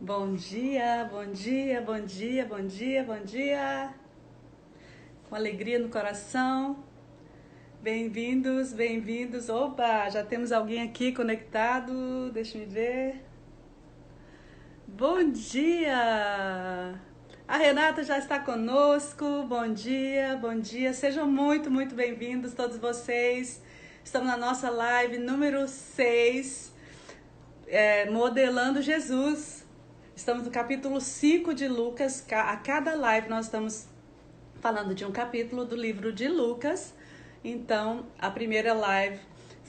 Bom dia, bom dia, bom dia, bom dia, bom dia. Com alegria no coração. Bem-vindos, bem-vindos. Opa, já temos alguém aqui conectado. Deixa eu ver. Bom dia! A Renata já está conosco. Bom dia, bom dia. Sejam muito bem-vindos todos vocês. Estamos na nossa live número 6, Modelando Jesus. Estamos no capítulo 5 de Lucas. A cada live nós estamos falando de um capítulo do livro de Lucas. Então, a primeira live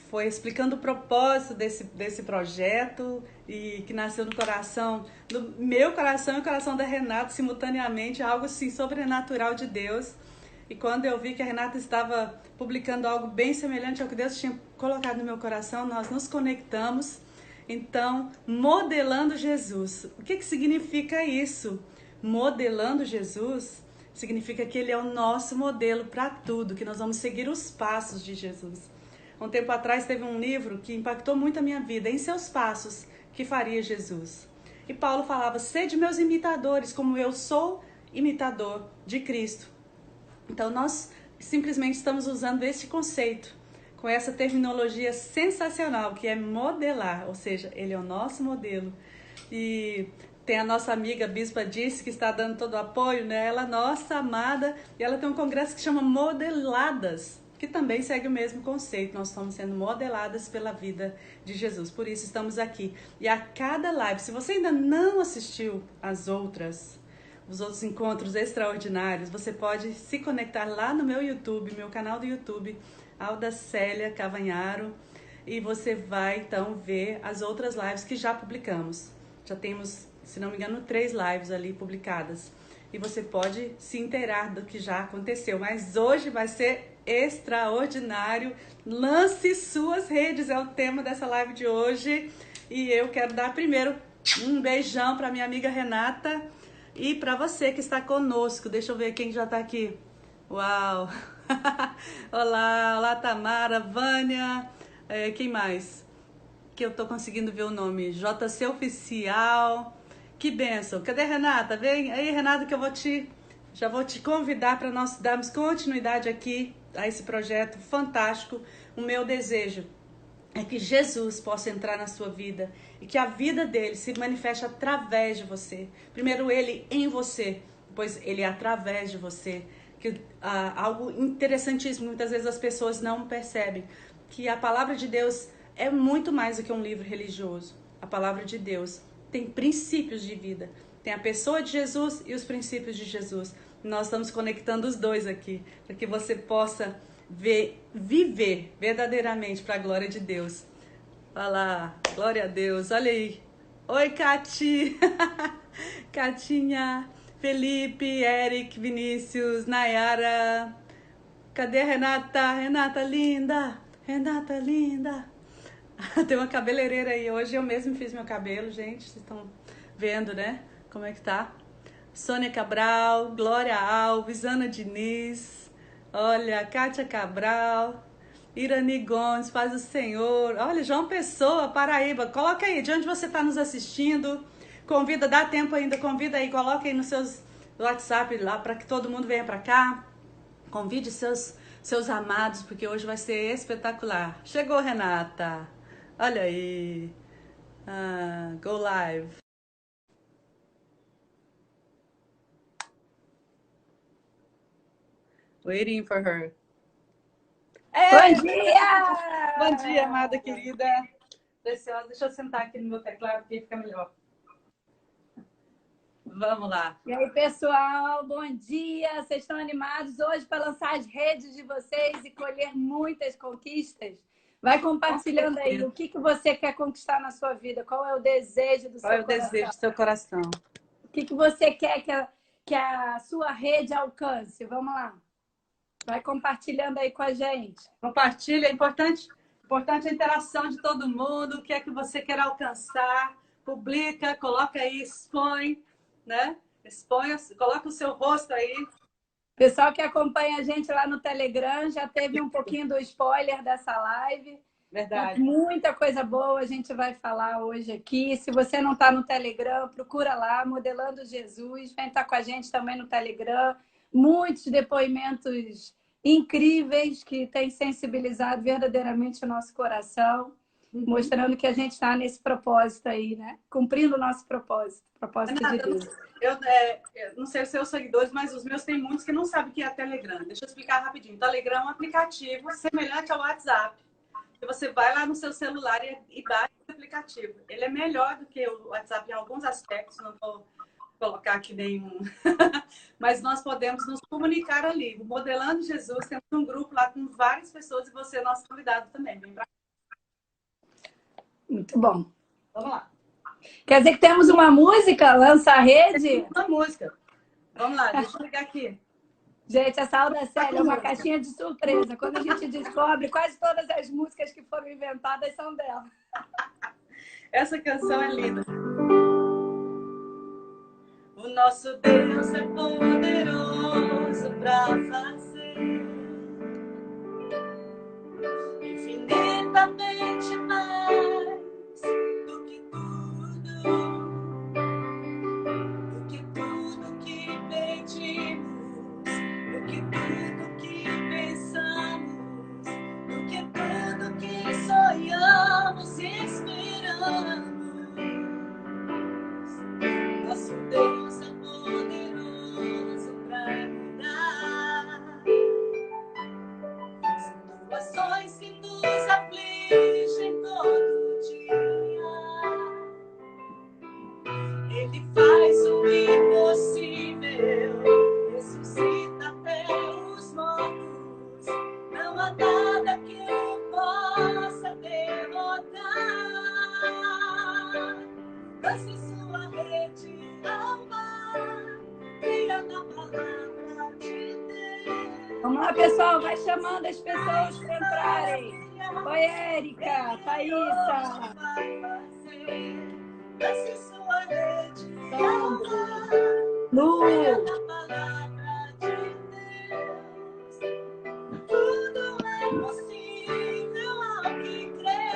foi explicando o propósito desse projeto e que nasceu no coração, no meu coração e o coração da Renata simultaneamente, algo assim sobrenatural de Deus. E quando eu vi que a Renata estava publicando algo bem semelhante ao que Deus tinha colocado no meu coração, nós nos conectamos. Então, modelando Jesus. O que significa isso? Modelando Jesus significa que ele é o nosso modelo para tudo, que nós vamos seguir os passos de Jesus. Um tempo atrás teve um livro que impactou muito a minha vida, Em Seus Passos, que faria Jesus. E Paulo falava, sede meus imitadores, como eu sou imitador de Cristo. Então nós simplesmente estamos usando esse conceito, com essa terminologia sensacional, que é modelar, ou seja, ele é o nosso modelo. E tem a nossa amiga Bispa Disse, que está dando todo o apoio, né? Ela é nossa amada, e ela tem um congresso que chama Modeladas, que também segue o mesmo conceito. Nós estamos sendo modeladas pela vida de Jesus, por isso estamos aqui. E a cada live, se você ainda não assistiu os outros encontros extraordinários, você pode se conectar lá no meu YouTube, meu canal do YouTube, Alda Célia Cavanharo, e você vai então ver as outras lives que já publicamos. Já temos, se não me engano, 3 lives ali publicadas. E você pode se inteirar do que já aconteceu. Mas hoje vai ser extraordinário. Lance suas redes, é o tema dessa live de hoje. E eu quero dar primeiro um beijão para minha amiga Renata e para você que está conosco. Deixa eu ver quem já está aqui. Uau! Olá, olá Tamara, Vânia, quem mais? Que eu tô conseguindo ver o nome, JC Oficial, que bênção. Cadê a Renata? Vem aí, Renata, que já vou te convidar para nós darmos continuidade aqui a esse projeto fantástico. O meu desejo é que Jesus possa entrar na sua vida e que a vida dele se manifeste através de você. Primeiro ele em você, depois ele através de você. Que, algo interessantíssimo, muitas vezes as pessoas não percebem, que a palavra de Deus é muito mais do que um livro religioso. A palavra de Deus tem princípios de vida. Tem a pessoa de Jesus e os princípios de Jesus. Nós estamos conectando os dois aqui, para que você possa viver verdadeiramente para a glória de Deus. Olha lá, glória a Deus. Olha aí. Oi, Cati. Catinha, Felipe, Eric, Vinícius, Nayara. Cadê a Renata? Renata linda. Renata linda. Tem uma cabeleireira aí. Hoje eu mesmo fiz meu cabelo, gente. Vocês estão vendo, né? Como é que tá? Sônia Cabral, Glória Alves, Ana Diniz. Olha, Kátia Cabral, Irani Gomes, Paz do Senhor. Olha, João Pessoa, Paraíba. Coloca aí de onde você está nos assistindo. Convida, dá tempo ainda, convida aí, coloca aí nos seus WhatsApp lá para que todo mundo venha para cá. Convide seus amados, porque hoje vai ser espetacular. Chegou, Renata. Olha aí. Go live. Waiting for her. Bom dia! Bom dia, amada querida. Preciosa. Deixa eu sentar aqui no meu teclado, porque fica melhor. Vamos lá. E aí, pessoal, bom dia! Vocês estão animados hoje para lançar as redes de vocês e colher muitas conquistas? Vai compartilhando aí o que você quer conquistar na sua vida, qual é o desejo do seu coração. Qual é o desejo do seu coração? O que você quer que a sua rede alcance? Vamos lá. Vai compartilhando aí com a gente. Compartilha, é importante a interação de todo mundo, o que é que você quer alcançar, publica, coloca aí, expõe, né? Expõe, coloca o seu rosto aí. Pessoal que acompanha a gente lá no Telegram já teve um pouquinho do spoiler dessa live. Verdade. Muita coisa boa a gente vai falar hoje aqui. Se você não está no Telegram, procura lá, Modelando Jesus. Vem estar com a gente também no Telegram. Muitos depoimentos incríveis que têm sensibilizado verdadeiramente o nosso coração, mostrando que a gente está nesse propósito aí, né? Cumprindo o nosso propósito, propósito de Deus. Eu não sei os seus seguidores, mas os meus tem muitos que não sabem o que é Telegram. Deixa eu explicar rapidinho. Telegram é um aplicativo semelhante ao WhatsApp. Que você vai lá no seu celular e baixa o aplicativo. Ele é melhor do que o WhatsApp em alguns aspectos, não vou colocar aqui nenhum. Mas nós podemos nos comunicar ali. O Modelando Jesus, temos um grupo lá com várias pessoas e você é nosso convidado também. Vem pra... Muito bom. Vamos lá. Quer dizer que temos uma música, Lança a Rede? Uma música. Vamos lá, deixa eu ligar aqui. Gente, essa Alda Célia é uma caixinha de surpresa. Quando a gente descobre, quase todas as músicas que foram inventadas são dela. Essa canção é linda. O nosso Deus é poderoso para fazer infinitamente mais do que tudo que pedimos, do que tudo que pensamos, do que tudo que sonhamos e esperamos. Nosso Deus é poderoso para mudar situações que nos afligem todo dia. Ele faz o impossível, ressuscita até os mortos. Não há nada que o possa derrotar. Lance sua rede ao mar, cria na palavra de Deus. Vamos lá, pessoal, vai chamando as pessoas para entrarem. Oi, Érica, Thaísa. Lance sua rede ao mar, Lu. cria na palavra de Deus. Tudo é possível ao que crê.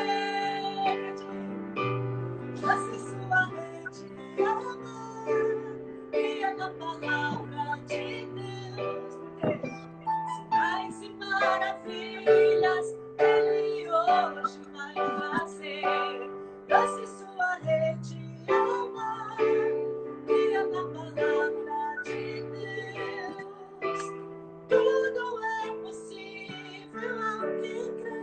Lance sua rede ao mar, cria na palavra de Deus. Sinais e maravilhas Ele hoje vai fazer. Lance sua rede ao mar, cria na palavra de Deus. Tudo é possível ao que crê.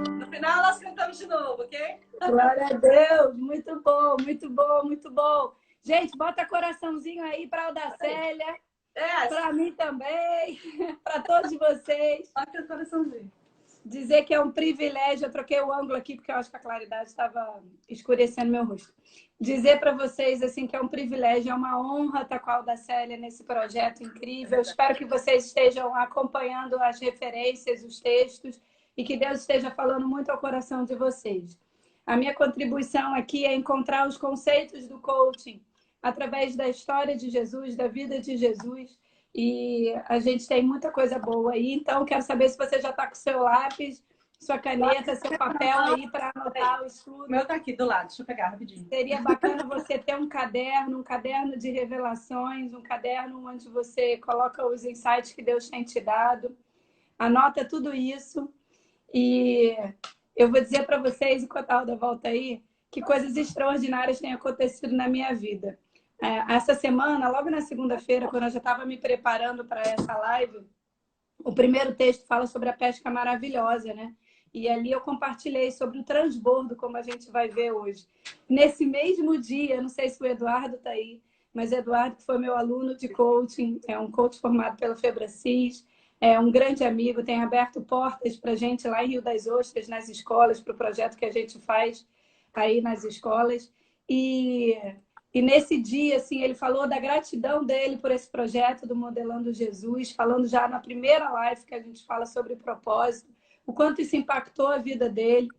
No final nós cantamos de novo, ok? Glória a Deus, muito bom, muito bom, muito bom. Gente, bota coraçãozinho aí para a Aldacélia, para mim também, para todos vocês. Bota coraçãozinho. Dizer que é um privilégio, eu troquei o ângulo aqui porque eu acho que a claridade estava escurecendo meu rosto. Dizer para vocês assim que é um privilégio, é uma honra estar com a Aldacélia nesse projeto incrível. Eu espero que vocês estejam acompanhando as referências, os textos e que Deus esteja falando muito ao coração de vocês. A minha contribuição aqui é encontrar os conceitos do coaching através da história de Jesus, da vida de Jesus. E a gente tem muita coisa boa aí. Então, quero saber se você já está com seu lápis, sua caneta, seu papel aí para anotar o estudo. O meu está aqui do lado, deixa eu pegar rapidinho. Seria bacana você ter um caderno de revelações, um caderno onde você coloca os insights que Deus tem te dado. Anota tudo isso. E eu vou dizer para vocês, enquanto a Alda volta aí, que coisas extraordinárias têm acontecido na minha vida. Essa semana, logo na segunda-feira, quando eu já estava me preparando para essa live, o primeiro texto fala sobre a pesca maravilhosa, né? E ali eu compartilhei sobre o transbordo, como a gente vai ver hoje. Nesse mesmo dia, não sei se o Eduardo está aí, mas o Eduardo, que foi meu aluno de coaching, é um coach formado pela Febracis, é um grande amigo, tem aberto portas para a gente lá em Rio das Ostras, nas escolas, para o projeto que a gente faz aí nas escolas. E nesse dia, assim, ele falou da gratidão dele por esse projeto do Modelando Jesus, falando já na primeira live que a gente fala sobre propósito, o quanto isso impactou a vida dele.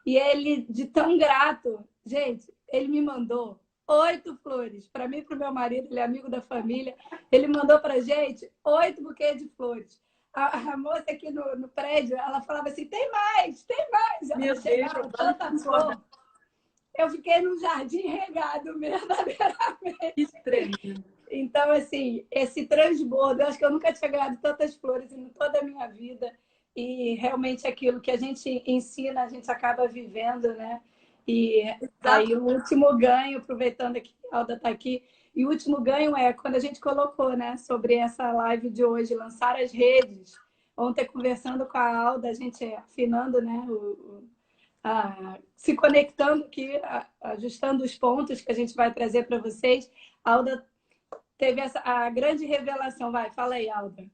E ele, de tão grato, gente, ele me mandou 8 flores. Para mim e para o meu marido, ele é amigo da família. Ele mandou para a gente 8 buquês de flores. a moça aqui no prédio, ela falava assim, tem mais, tem mais. Ela chegava tanta flor. Eu fiquei num jardim regado, verdadeiramente. Que tremendo. Então, assim, esse transbordo, eu acho que eu nunca tinha ganhado tantas flores em toda a minha vida. E realmente aquilo que a gente ensina, a gente acaba vivendo, né? E aí o último ganho, aproveitando que a Alda está aqui, e o último ganho é quando a gente colocou, né, sobre essa live de hoje, lançar as redes. Ontem, conversando com a Alda, a gente afinando, né, se conectando aqui, ajustando os pontos que a gente vai trazer para vocês. A Alda teve a grande revelação. Vai, fala aí, Alda.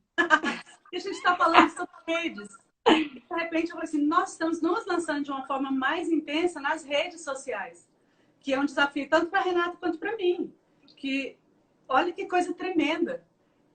E a gente está falando sobre redes. E, de repente, eu falei assim, nós estamos nos lançando de uma forma mais intensa nas redes sociais, que é um desafio tanto para a Renata quanto para mim. Que, olha que coisa tremenda.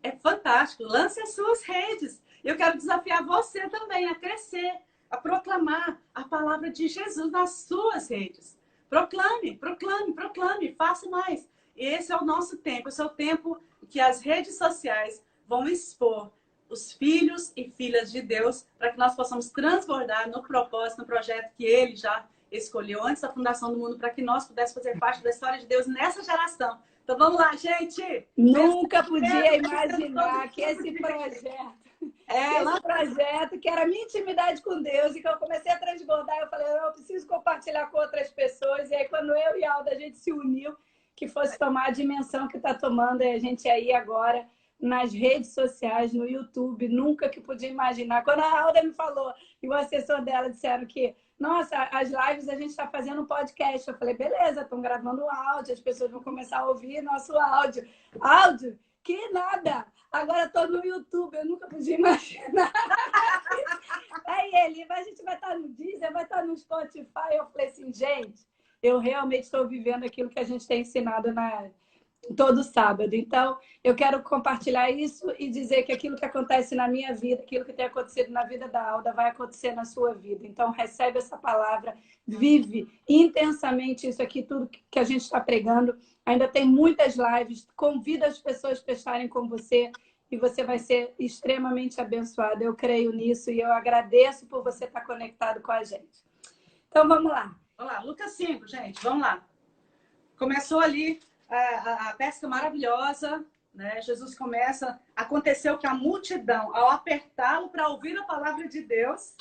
É fantástico. Lance as suas redes. Eu quero desafiar você também a crescer, a proclamar a palavra de Jesus nas suas redes. Proclame, proclame, proclame, faça mais. Esse é o nosso tempo. Esse é o tempo que as redes sociais vão expor os filhos e filhas de Deus para que nós possamos transbordar no propósito, no projeto que Ele já escolheu antes da fundação do mundo, para que nós pudéssemos fazer parte da história de Deus nessa geração. Então vamos lá, gente! Nunca podia imaginar que esse projeto, esse projeto, que era a minha intimidade com Deus, e que eu comecei a transbordar, eu falei, eu preciso compartilhar com outras pessoas. E aí, quando eu e a Alda, a gente se uniu, que fosse tomar a dimensão que está tomando, e a gente aí agora nas redes sociais, no YouTube, nunca que podia imaginar. Quando a Alda me falou e o assessor dela disseram que, nossa, as lives a gente está fazendo um podcast. Eu falei, beleza, estão gravando áudio, as pessoas vão começar a ouvir nosso áudio. Áudio? Que nada! Agora estou no YouTube, eu nunca podia imaginar. Aí ele, a gente vai estar no Deezer, vai estar no Spotify. Eu falei assim, gente, eu realmente estou vivendo aquilo que a gente tem ensinado todo sábado. Então, eu quero compartilhar isso e dizer que aquilo que acontece na minha vida, aquilo que tem acontecido na vida da Alda, vai acontecer na sua vida. Então, recebe essa palavra, vive intensamente isso aqui, tudo que a gente está pregando. Ainda tem muitas lives, convida as pessoas para estarem com você e você vai ser extremamente abençoado. Eu creio nisso e eu agradeço por você estar conectado com a gente. Então, vamos lá. Vamos lá, Lucas 5, gente, vamos lá. Começou ali a pesca maravilhosa, né? Jesus começa, aconteceu que a multidão, ao apertá-lo para ouvir a palavra de Deus,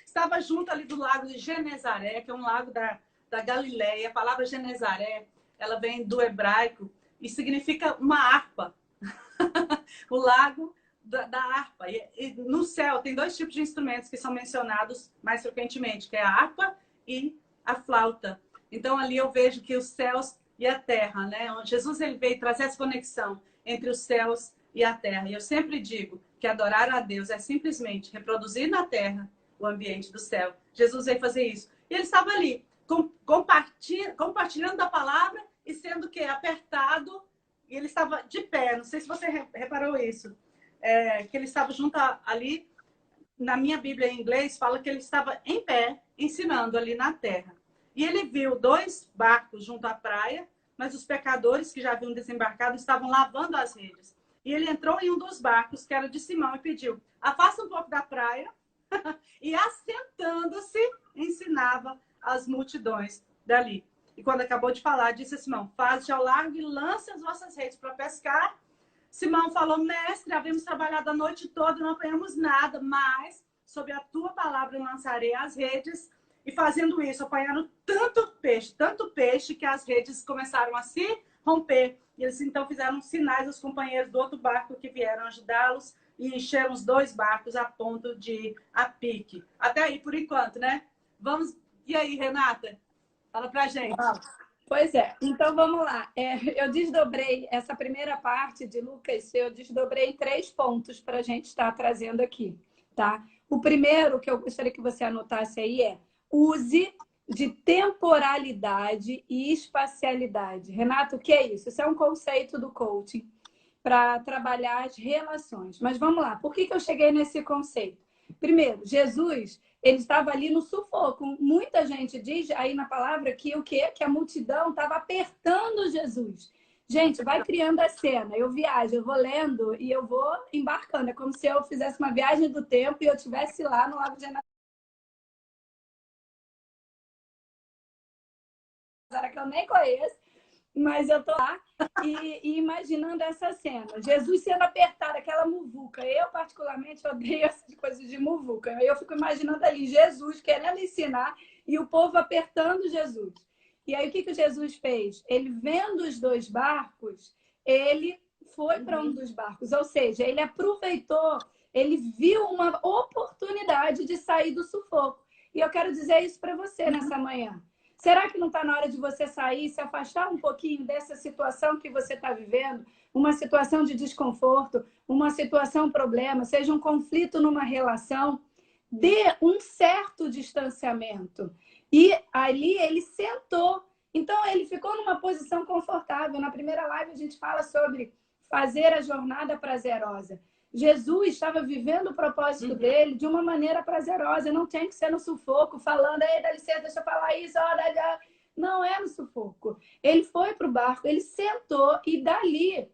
estava junto ali do lago de Genezaré, que é um lago da Galileia. A palavra Genezaré, ela vem do hebraico e significa uma harpa. O lago da harpa. E no céu tem dois tipos de instrumentos que são mencionados mais frequentemente, que é a harpa e a flauta. Então ali eu vejo que os céus e a terra, né? Jesus ele veio trazer essa conexão entre os céus e a terra. E eu sempre digo que adorar a Deus é simplesmente reproduzir na terra o ambiente do céu. Jesus veio fazer isso. E ele estava ali, compartilhando da palavra e sendo que apertado. E ele estava de pé. Não sei se você reparou isso. Que ele estava junto ali. Na minha Bíblia em inglês fala que ele estava em pé, ensinando ali na terra. E ele viu dois barcos junto à praia, mas os pescadores que já haviam desembarcado estavam lavando as redes. E ele entrou em um dos barcos, que era de Simão, e pediu, afasta um pouco da praia, e assentando-se, ensinava as multidões dali. E quando acabou de falar, disse a Simão, faze ao largo e lance as vossas redes para pescar. Simão falou, mestre, havíamos trabalhado a noite toda, não apanhamos nada, mas sob a tua palavra lançarei as redes. E fazendo isso, apanharam tanto peixe, que as redes começaram a se romper. E eles então fizeram sinais aos companheiros do outro barco que vieram ajudá-los e encheram os dois barcos a ponto de ir a pique. Até aí, por enquanto, né? Vamos. E aí, Renata? Fala pra gente. Pois é, então vamos lá. Eu desdobrei essa primeira parte de Lucas, eu desdobrei em 3 pontos para a gente estar trazendo aqui, tá? O primeiro que eu gostaria que você anotasse aí é use de temporalidade e espacialidade. Renato, o que é isso? Isso é um conceito do coaching para trabalhar as relações. Mas vamos lá, por que eu cheguei nesse conceito? Primeiro, Jesus, ele estava ali no sufoco. Muita gente diz aí na palavra que o quê? Que a multidão estava apertando Jesus. Gente, vai criando a cena. Eu viajo, eu vou lendo e eu vou embarcando. É como se eu fizesse uma viagem do tempo e eu estivesse lá no Lago de Genezaré, que eu nem conheço, mas eu tô lá e imaginando essa cena. Jesus sendo apertado, aquela muvuca. Eu, particularmente, odeio essas coisas de muvuca. Eu fico imaginando ali Jesus querendo ensinar e o povo apertando Jesus. E aí, o que Jesus fez? Ele, vendo os dois barcos, ele foi para um dos barcos. Ou seja, ele aproveitou, ele viu uma oportunidade de sair do sufoco. E eu quero dizer isso para você nessa manhã. Será que não está na hora de você sair, se afastar um pouquinho dessa situação que você está vivendo? Uma situação de desconforto, uma situação problema, seja um conflito numa relação, dê um certo distanciamento. E ali ele sentou. Então ele ficou numa posição confortável. Na primeira live a gente fala sobre fazer a jornada prazerosa. Jesus estava vivendo o propósito dele de uma maneira prazerosa, não tem que ser no sufoco, falando, ei, dá licença, deixa eu falar isso, não é no sufoco. Ele foi para o barco, ele sentou e dali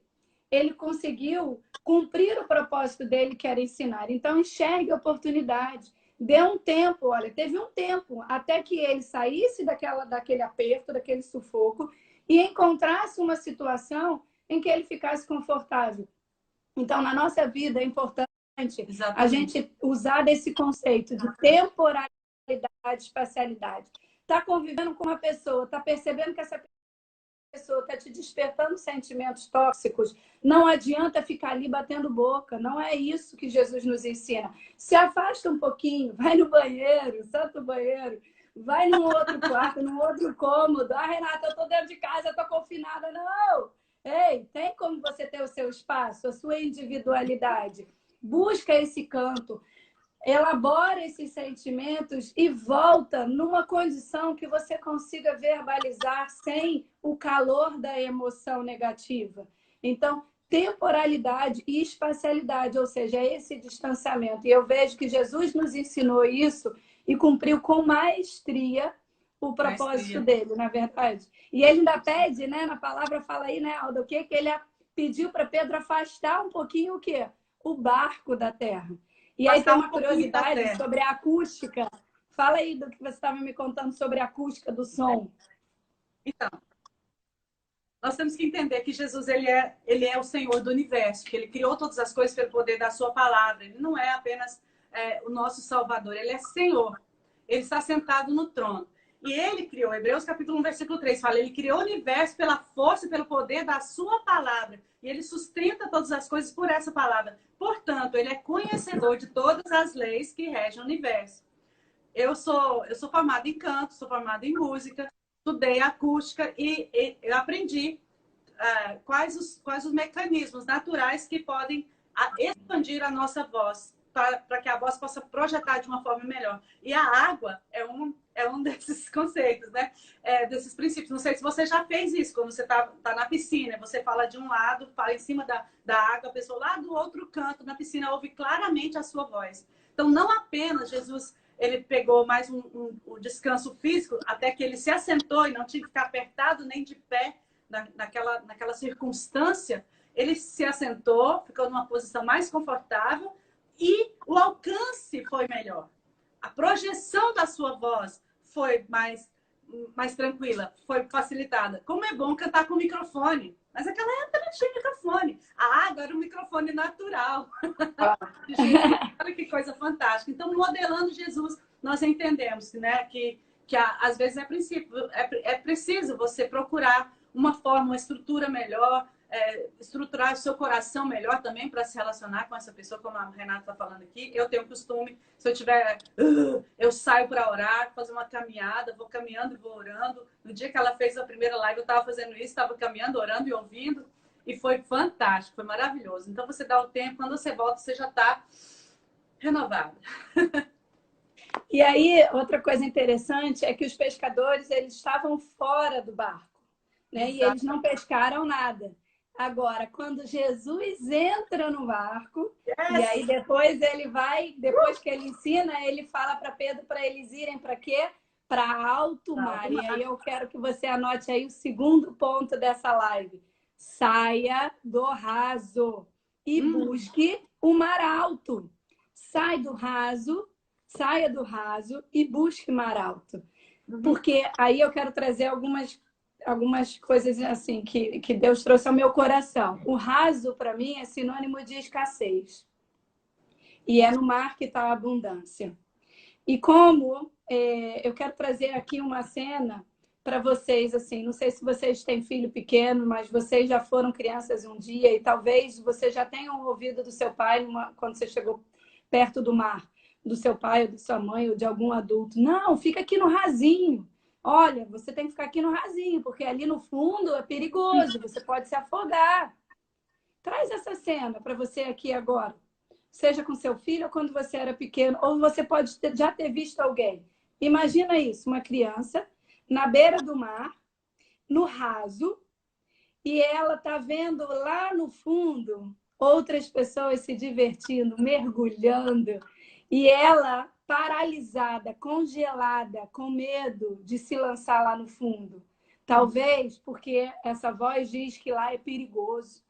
ele conseguiu cumprir o propósito dele, que era ensinar. Então, enxergue a oportunidade. Dê um tempo, olha, teve um tempo até que ele saísse daquele aperto, daquele sufoco e encontrasse uma situação em que ele ficasse confortável. Então, na nossa vida é importante a gente usar desse conceito de temporalidade, espacialidade. Está convivendo com uma pessoa, está percebendo que essa pessoa está te despertando sentimentos tóxicos, não adianta ficar ali batendo boca. Não é isso que Jesus nos ensina. Se afasta um pouquinho, vai no banheiro, santo banheiro, vai num outro quarto, num outro cômodo. Ah, Renata, eu estou dentro de casa, eu estou confinada. Não! Ei, tem como você ter o seu espaço, a sua individualidade. Busca esse canto, elabora esses sentimentos e volta numa condição que você consiga verbalizar sem o calor da emoção negativa. Então, temporalidade e espacialidade, ou seja, esse distanciamento. E eu vejo que Jesus nos ensinou isso e cumpriu com maestria o propósito dele, na verdade. E ele ainda pede, né, na palavra fala aí, né, Aldo, o que ele pediu para Pedro afastar um pouquinho o quê? O barco da terra. E aí tem uma curiosidade sobre a acústica. Fala aí do que você estava me contando sobre a acústica do som. Então, nós temos que entender que Jesus ele é o Senhor do universo, que ele criou todas as coisas pelo poder da sua palavra. Ele não é apenas o nosso Salvador, ele é Senhor. Ele está sentado no trono. E ele criou, Hebreus capítulo 1, versículo 3, fala, ele criou o universo pela força e pelo poder da sua palavra. E ele sustenta todas as coisas por essa palavra. Portanto, ele é conhecedor de todas as leis que regem o universo. Eu sou formada em canto, sou formada em música, estudei acústica e eu aprendi quais os mecanismos naturais que podem expandir a nossa voz, para que a voz possa projetar de uma forma melhor. E a água é um desses conceitos, né? Desses princípios. Não sei se você já fez isso, quando você tá na piscina, você fala de um lado, fala em cima da água, a pessoa lá do outro canto, na piscina, ouve claramente a sua voz. Então, não apenas Jesus, ele pegou mais um descanso físico, até que ele se assentou e não tinha que ficar apertado nem de pé naquela circunstância, ele se assentou, ficou numa posição mais confortável, e o alcance foi melhor. A projeção da sua voz foi mais tranquila, foi facilitada. Como é bom cantar com microfone. Mas aquela época não tinha microfone. A água era um microfone natural. Olha que coisa fantástica. Então, modelando Jesus, nós entendemos, né, que às vezes é preciso você procurar uma forma, uma estrutura melhor, estruturar o seu coração melhor também para se relacionar com essa pessoa, como a Renata está falando aqui. Eu tenho costume, se eu tiver... eu saio para orar, fazer uma caminhada, vou caminhando e vou orando. No dia que ela fez a primeira live, eu estava fazendo isso, estava caminhando, orando e ouvindo. E foi fantástico, foi maravilhoso. Então, você dá o tempo, quando você volta, você já está renovado. E aí, outra coisa interessante é que os pescadores, eles estavam fora do barco, né? E eles não pescaram nada. Agora, quando Jesus entra no barco, e aí depois ele vai, depois que ele ensina, ele fala para Pedro para eles irem para quê? Para alto mar. E aí eu quero que você anote aí o segundo ponto dessa live. Saia do raso e busque o mar alto. Saia do raso e busque mar alto. Porque aí eu quero trazer algumas coisas assim que Deus trouxe ao meu coração. O raso, para mim, é sinônimo de escassez. E é no mar que está a abundância. E como eu quero trazer aqui uma cena para vocês, assim, não sei se vocês têm filho pequeno, mas vocês já foram crianças um dia e talvez você já tenham ouvido do seu pai quando você chegou perto do mar, do seu pai ou de sua mãe ou de algum adulto. Não, fica aqui no rasinho. Olha, você tem que ficar aqui no rasinho, porque ali no fundo é perigoso, você pode se afogar. Traz essa cena para você aqui agora. Seja com seu filho ou quando você era pequeno, ou você pode já ter visto alguém. Imagina isso, uma criança na beira do mar, no raso, e ela está vendo lá no fundo outras pessoas se divertindo, mergulhando, e ela paralisada, congelada, com medo de se lançar lá no fundo. Talvez porque essa voz diz que lá é perigoso,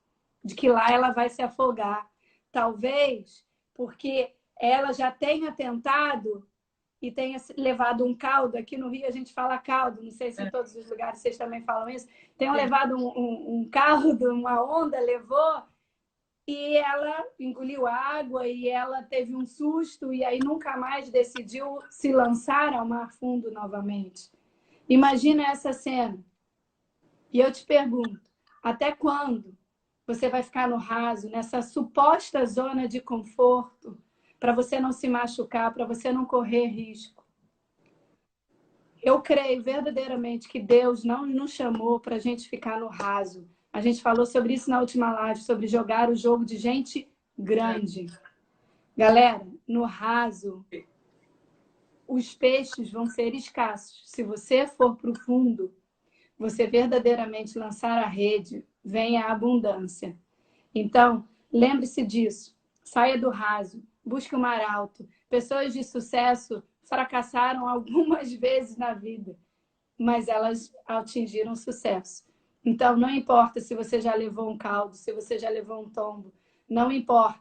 de que lá ela vai se afogar. Talvez porque ela já tenha tentado e tenha levado um caldo. Aqui no Rio a gente fala caldo, não sei se em todos os lugares vocês também falam isso. Tenham levado um caldo, uma onda, levou, e ela engoliu água e ela teve um susto e aí nunca mais decidiu se lançar ao mar fundo novamente. Imagina essa cena. E eu te pergunto, até quando você vai ficar no raso, nessa suposta zona de conforto, para você não se machucar, para você não correr risco? Eu creio verdadeiramente que Deus não nos chamou para a gente ficar no raso. A gente falou sobre isso na última live, sobre jogar o jogo de gente grande. Galera, no raso, os peixes vão ser escassos. Se você for para o fundo, você verdadeiramente lançar a rede, vem a abundância. Então, lembre-se disso. Saia do raso, busque o mar alto. Pessoas de sucesso fracassaram algumas vezes na vida, mas elas atingiram sucesso. Então, não importa se você já levou um caldo, se você já levou um tombo, não importa.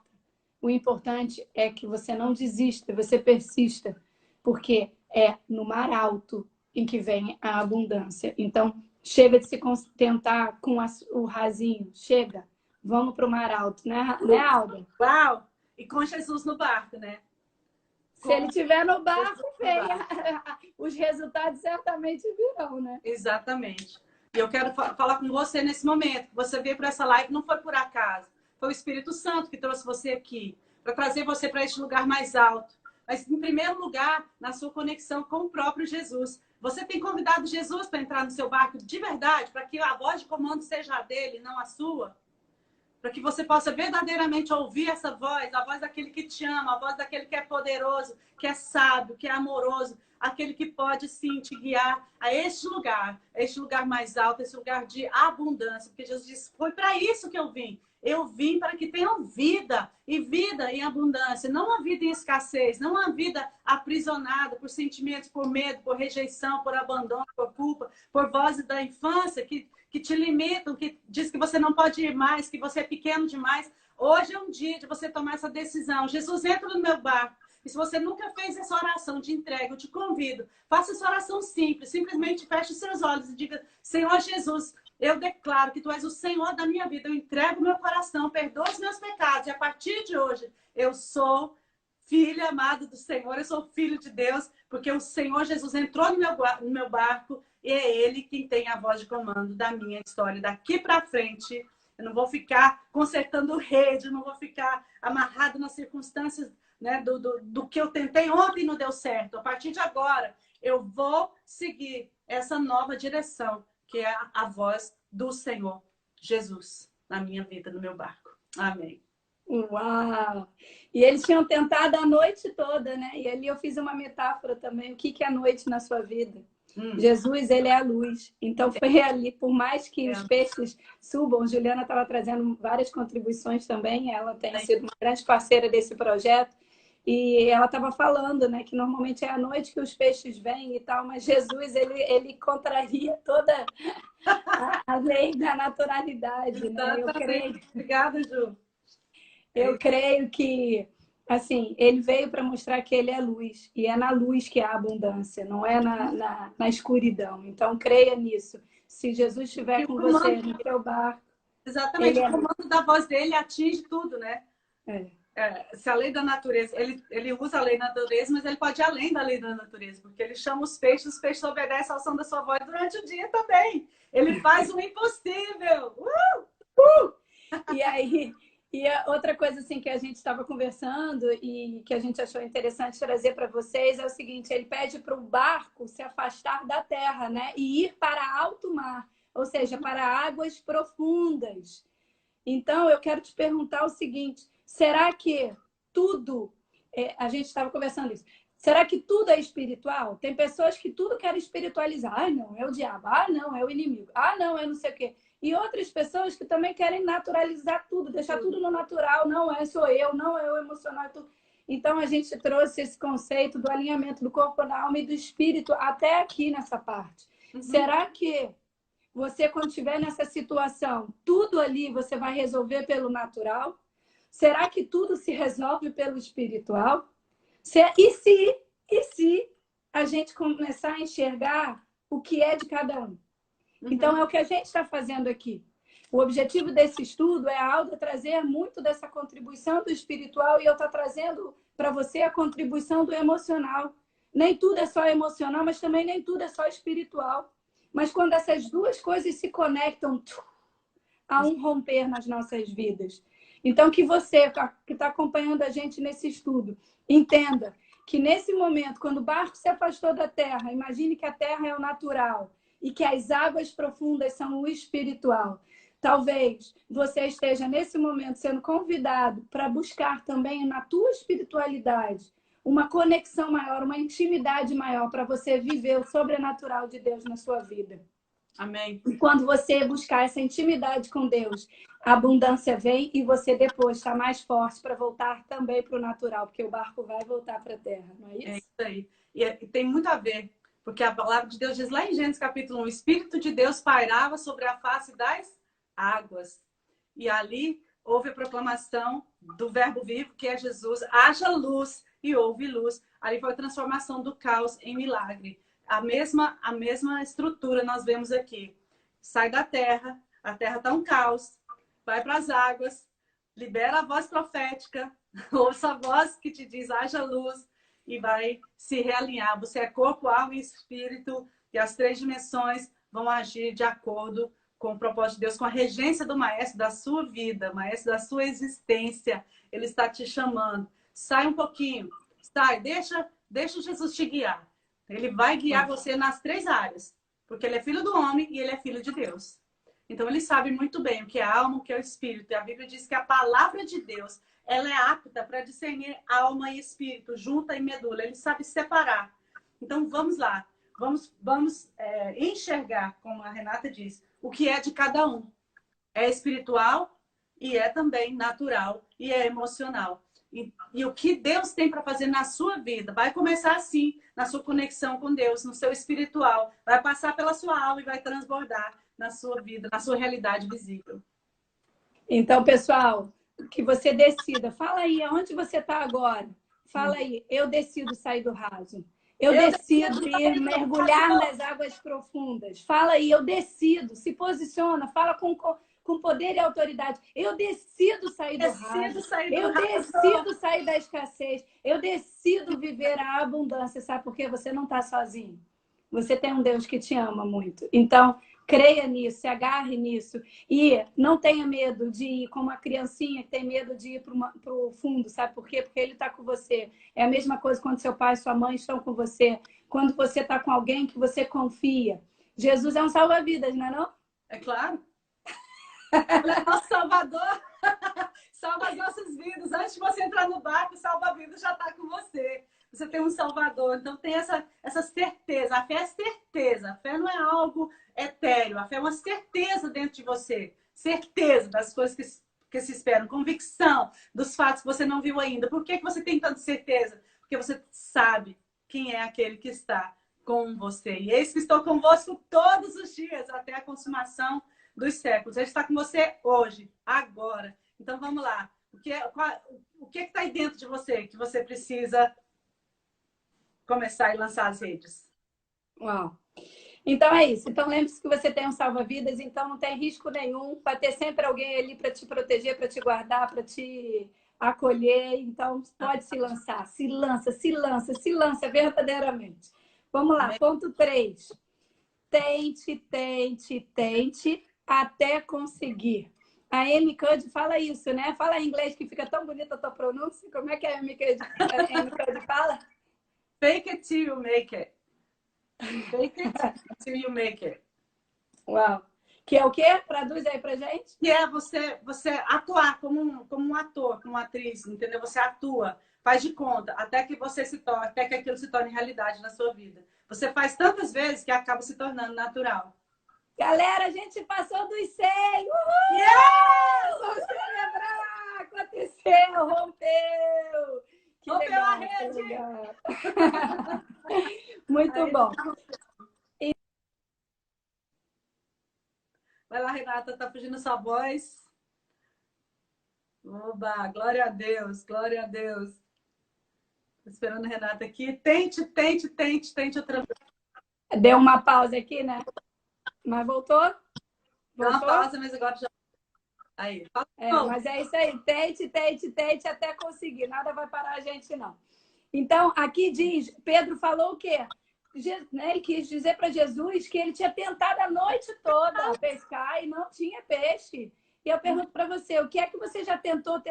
O importante é que você não desista, você persista, porque é no mar alto em que vem a abundância. Então, chega de se contentar com o rasinho, chega. Vamos para o mar alto, né, Alda? Uau! E com Jesus no barco, né? Se ele estiver no barco, os resultados certamente virão, né? Exatamente. E eu quero falar com você nesse momento. Você veio para essa live, não foi por acaso. Foi o Espírito Santo que trouxe você aqui, para trazer você para este lugar mais alto. Mas, em primeiro lugar, na sua conexão com o próprio Jesus. Você tem convidado Jesus para entrar no seu barco de verdade, para que a voz de comando seja a dele, não a sua? Para que você possa verdadeiramente ouvir essa voz, a voz daquele que te ama, a voz daquele que é poderoso, que é sábio, que é amoroso, aquele que pode sim te guiar a este lugar mais alto, esse lugar de abundância. Porque Jesus disse, foi para isso que eu vim. Eu vim para que tenham vida, e vida em abundância. Não uma vida em escassez, não uma vida aprisionada por sentimentos, por medo, por rejeição, por abandono, por culpa, por vozes da infância que te limitam, que diz que você não pode ir mais, que você é pequeno demais. Hoje é um dia de você tomar essa decisão. Jesus, entra no meu barco. E se você nunca fez essa oração de entrega, eu te convido, faça essa oração simples. Simplesmente feche os seus olhos e diga, Senhor Jesus, eu declaro que Tu és o Senhor da minha vida. Eu entrego meu coração, perdoa os meus pecados. E a partir de hoje, eu sou filha amada do Senhor, eu sou filho de Deus, porque o Senhor Jesus entrou no meu barco e é Ele quem tem a voz de comando da minha história. Daqui para frente, eu não vou ficar consertando rede, eu não vou ficar amarrado nas circunstâncias, né, do que eu tentei ontem e não deu certo. A partir de agora, eu vou seguir essa nova direção, que é a voz do Senhor Jesus na minha vida, no meu barco. Amém. Uau! E eles tinham tentado a noite toda, né? E ali eu fiz uma metáfora também. O que é a noite na sua vida? Jesus, ele é a luz. Então foi ali, por mais que os peixes subam, Juliana estava trazendo várias contribuições também, ela tem sido uma grande parceira desse projeto. E ela estava falando, né, que normalmente é à noite que os peixes vêm e tal, mas Jesus, ele contraria toda a lei da naturalidade, né? Exatamente. Obrigada, Ju. Eu creio que, assim, ele veio para mostrar que ele é luz, e é na luz que há abundância, não é na escuridão. Então, creia nisso. Se Jesus estiver com você no seu barco, exatamente, o comando da voz dele atinge tudo, né? Se a lei da natureza, ele usa a lei da natureza, mas ele pode ir além da lei da natureza, porque ele chama os peixes obedecem ao som da sua voz durante o dia também. Ele faz o impossível. E aí, e a outra coisa assim que a gente estava conversando e que a gente achou interessante trazer para vocês é o seguinte: ele pede para o barco se afastar da terra, né, e ir para alto mar, ou seja, para águas profundas. Então, eu quero te perguntar o seguinte: será que tudo, a gente estava conversando isso, será que tudo é espiritual? Tem pessoas que tudo querem espiritualizar. Ah, não, é o diabo. Ah, não, é o inimigo. Ah, não, é não sei o quê. E outras pessoas que também querem naturalizar tudo, deixar tudo no natural. Não é sou eu, não é o emocional. É tudo. Então, a gente trouxe esse conceito do alinhamento do corpo, da alma e do espírito até aqui nessa parte. Será que você, quando estiver nessa situação, tudo ali você vai resolver pelo natural? Será que tudo se resolve pelo espiritual? E se a gente começar a enxergar o que é de cada um? Então, é o que a gente está fazendo aqui. O objetivo desse estudo é a Alda trazer muito dessa contribuição do espiritual e eu estou trazendo para você a contribuição do emocional. Nem tudo é só emocional, mas também nem tudo é só espiritual. Mas quando essas duas coisas se conectam, há um romper nas nossas vidas. Então, que você que está acompanhando a gente nesse estudo, entenda que nesse momento, quando o barco se afastou da terra, imagine que a terra é o natural e que as águas profundas são o espiritual. Talvez você esteja nesse momento sendo convidado para buscar também na tua espiritualidade uma conexão maior, uma intimidade maior para você viver o sobrenatural de Deus na sua vida. Amém. E quando você buscar essa intimidade com Deus, a abundância vem e você depois está mais forte para voltar também para o natural, porque o barco vai voltar para a terra, não é isso? É isso aí. E tem muito a ver, porque a palavra de Deus diz lá em Gênesis capítulo 1, o Espírito de Deus pairava sobre a face das águas. E ali houve a proclamação do verbo vivo, que é Jesus, haja luz e houve luz. Ali foi a transformação do caos em milagre. A mesma estrutura nós vemos aqui. Sai da terra, a terra está um caos, vai para as águas, libera a voz profética, ouça a voz que te diz haja luz e vai se realinhar. Você é corpo, alma e espírito, e as três dimensões vão agir de acordo com o propósito de Deus, com a regência do Maestro da sua vida, Maestro da sua existência. Ele está te chamando. Sai um pouquinho, sai, deixa Jesus te guiar. Ele vai guiar você nas três áreas, porque ele é filho do homem e ele é filho de Deus. Então ele sabe muito bem o que é alma, o que é o espírito. E a Bíblia diz que a palavra de Deus, ela é apta para discernir alma e espírito, junta e medula. Ele sabe separar. Então vamos lá, vamos enxergar, como a Renata diz, o que é de cada um. É espiritual e é também natural e é emocional. E o que Deus tem para fazer na sua vida vai começar assim, na sua conexão com Deus, no seu espiritual. Vai passar pela sua alma e vai transbordar na sua vida, na sua realidade visível. Então, pessoal, que você decida. Fala aí, aonde você está agora? Fala aí, eu decido sair do raso. Eu decido ir mergulhar nas águas profundas. Fala aí, eu decido. Se posiciona, fala com poder e autoridade. Eu decido sair do raso. Eu decido sair da escassez. Eu decido viver a abundância. Sabe por quê? Você não está sozinho. Você tem um Deus que te ama muito. Então, creia nisso, se agarre nisso. E não tenha medo de ir como uma criancinha que tem medo de ir para o fundo. Sabe por quê? Porque ele está com você. É a mesma coisa quando seu pai e sua mãe estão com você. Quando você está com alguém que você confia. Jesus é um salva-vidas, não é não? É claro. Ele é nosso Salvador. Salva as nossas vidas. Antes de você entrar no barco, o salva-vidas já está com você. Você tem um Salvador. Então tem essa certeza. A fé é certeza. A fé não é algo etéreo. A fé é uma certeza dentro de você. Certeza das coisas que se esperam, convicção dos fatos que você não viu ainda. Por que você tem tanta certeza? Porque você sabe quem é aquele que está com você. E eis que estou convosco todos os dias, até a consumação dos séculos. Ele está com você hoje, agora. Então vamos lá. O que está aí dentro de você que você precisa começar e lançar as redes? Uau! Então é isso. Então lembre-se que você tem um salva-vidas, então não tem risco nenhum. Vai ter sempre alguém ali para te proteger, para te guardar, para te acolher. Então pode se lançar. Se lança, se lança, se lança verdadeiramente. Vamos lá, ponto 3. Tente, tente, tente até conseguir. A Amy Cuddy fala isso, né? Fala em inglês que fica tão bonita a tua pronúncia. Como é que a Amy Cuddy fala? Fake it till you make it. Fake it till you make it. Uau! Que é o quê? Traduz aí pra gente. Que é você atuar como um ator, como uma atriz, entendeu? Você atua, faz de conta, até que até que aquilo se torne realidade na sua vida. Você faz tantas vezes que acaba se tornando natural. Galera, a gente passou dos 100! Uhul! Yeah! Vamos celebrar! Aconteceu! Rompeu! Que rompeu legal, a rede! Muito aí, bom. Vai lá, Renata, tá fugindo sua voz. Oba, glória a Deus, glória a Deus. Tô esperando a Renata aqui. Tente outra vez. Deu uma pausa aqui, né? Mas voltou? Deu uma pausa, mas agora já... Aí. Mas é isso aí. Tente até conseguir. Nada vai parar a gente, não. Então, aqui diz, Pedro falou o quê? Ele quis dizer para Jesus que ele tinha tentado a noite toda a pescar e não tinha peixe. E eu pergunto para você, o que é que você já tentou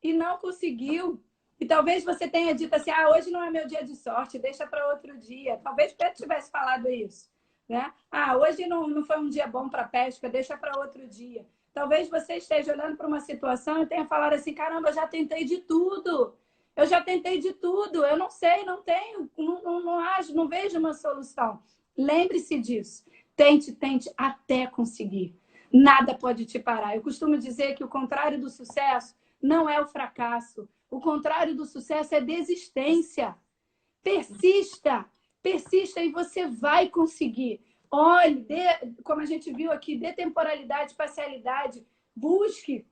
e não conseguiu? E talvez você tenha dito assim, hoje não é meu dia de sorte, deixa para outro dia. Talvez Pedro tivesse falado isso, né? Hoje não foi um dia bom para pesca, deixa para outro dia. Talvez você esteja olhando para uma situação e tenha falado assim, caramba, eu já tentei de tudo. Eu já tentei de tudo, eu não sei, não tenho, não vejo uma solução. Lembre-se disso. Tente até conseguir. Nada pode te parar. Eu costumo dizer que o contrário do sucesso não é o fracasso. O contrário do sucesso é desistência. Persista e você vai conseguir. Olhe, como a gente viu aqui, dê temporalidade, parcialidade. Busque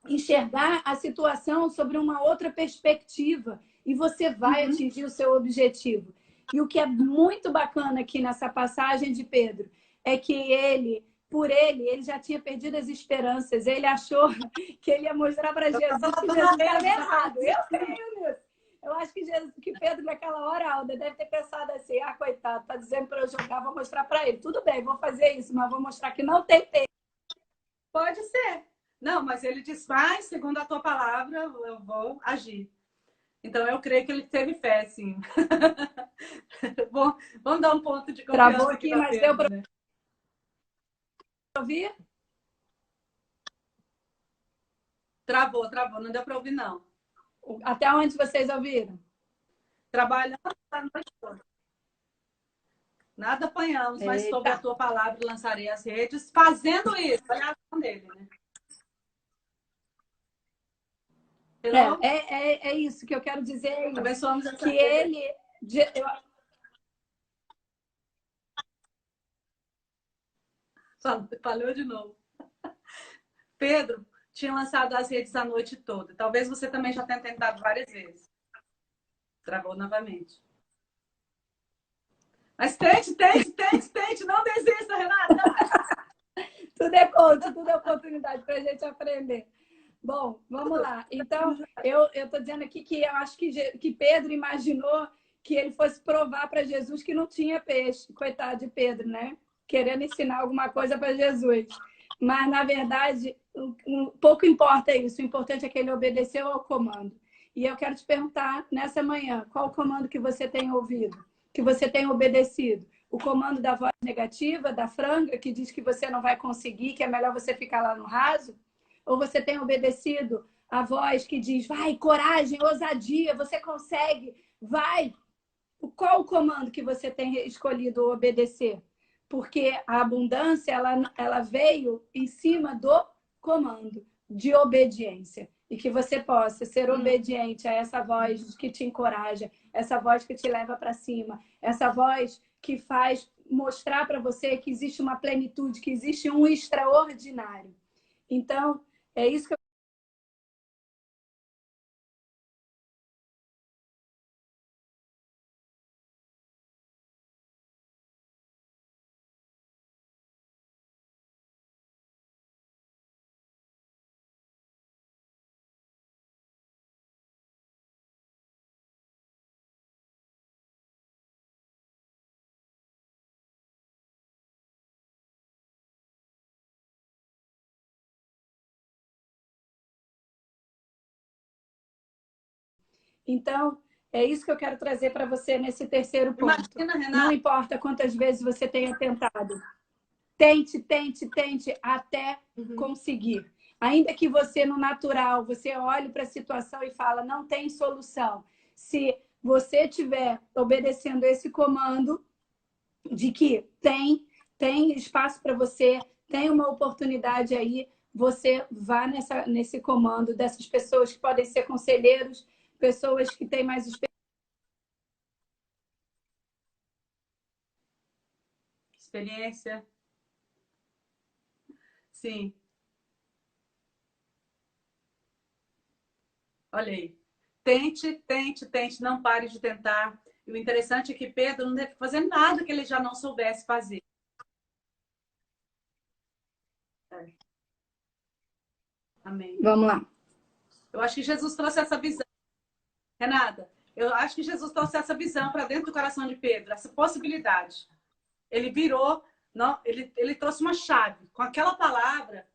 enxergar a situação sobre uma outra perspectiva e você vai atingir o seu objetivo. E o que é muito bacana aqui nessa passagem de Pedro é que ele já tinha perdido as esperanças. Ele achou que ele ia mostrar para Jesus que Jesus estava errado. Eu creio nisso. Eu acho que Pedro, naquela hora, Alda, deve ter pensado assim, coitado, tá dizendo para eu jogar, vou mostrar para ele. Tudo bem, vou fazer isso, mas vou mostrar que não tem peixe. Pode ser. Não, mas ele diz, mas, segundo a tua palavra, eu vou agir. Então, eu creio que ele teve fé, sim. Vamos dar um ponto de confiança. Travou aqui, mas Pedro, deu para ouvir? Travou. Não deu para ouvir, não. Até onde vocês ouviram? Trabalhando a noite toda. Nada apanhamos, mas sobre a tua palavra lançarei as redes. Fazendo isso, olha a ação dele, né? É isso que eu quero dizer. Abençoamos essa que ele... Falhou de novo. Pedro tinha lançado as redes a noite toda. Talvez você também já tenha tentado várias vezes. Travou novamente. Mas tente. Não desista, Renata. Tudo é coach, tudo é oportunidade para a gente aprender. Bom, vamos lá. Então, eu estou dizendo aqui que eu acho que Pedro imaginou que ele fosse provar para Jesus que não tinha peixe. Coitado de Pedro, né? Querendo ensinar alguma coisa para Jesus. Mas, na verdade, pouco importa isso. O importante é que ele obedeceu ao comando. E eu quero te perguntar, nessa manhã, qual o comando que você tem ouvido? Que você tem obedecido? O comando da voz negativa, da franga, que diz que você não vai conseguir, que é melhor você ficar lá no raso? Ou você tem obedecido a voz que diz, vai, coragem, ousadia, você consegue, vai. Qual o comando que você tem escolhido obedecer? Porque a abundância, ela veio em cima do comando de obediência e que você possa ser obediente a essa voz que te encoraja, essa voz que te leva para cima, essa voz que faz mostrar para você que existe uma plenitude, que existe um extraordinário. Então, é isso que eu... Então, é isso que eu quero trazer para você nesse terceiro ponto. Imagina, Renata. Não importa quantas vezes você tenha tentado. Tente, tente, tente até conseguir. Ainda que você, no natural, você olhe para a situação e fala, não tem solução. Se você estiver obedecendo esse comando de que tem espaço para você, tem uma oportunidade aí, você vá nesse comando dessas pessoas que podem ser conselheiros, pessoas que têm mais experiência. Sim. Olha aí. Tente, tente, tente, não pare de tentar. E o interessante é que Pedro não deve fazer nada que ele já não soubesse fazer. É. Amém. Vamos lá. Eu acho que Jesus trouxe essa visão. Renata, eu acho que Jesus trouxe essa visão para dentro do coração de Pedro, essa possibilidade. Ele virou, não, ele trouxe uma chave. Com aquela palavra,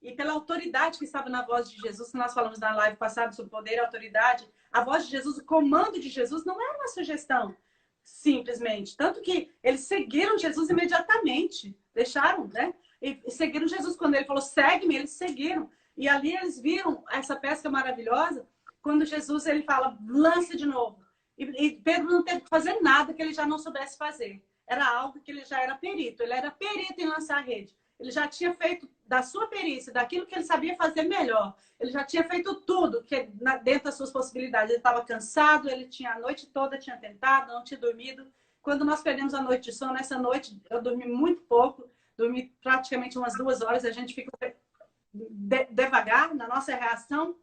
e pela autoridade que estava na voz de Jesus, que nós falamos na live passada sobre poder e autoridade, a voz de Jesus, o comando de Jesus não era uma sugestão, simplesmente. Tanto que eles seguiram Jesus imediatamente, deixaram, né? E seguiram Jesus quando ele falou, segue-me, eles seguiram. E ali eles viram essa pesca maravilhosa, quando Jesus ele fala, lance de novo. E Pedro não teve que fazer nada que ele já não soubesse fazer. Era algo que ele já era perito. Ele era perito em lançar a rede. Ele já tinha feito da sua perícia, daquilo que ele sabia fazer melhor. Ele já tinha feito tudo que dentro das suas possibilidades. Ele estava cansado, ele tinha a noite toda, tinha tentado, não tinha dormido. Quando nós perdemos a noite de sono, essa noite eu dormi muito pouco, dormi praticamente umas 2 horas, a gente fica devagar na nossa reação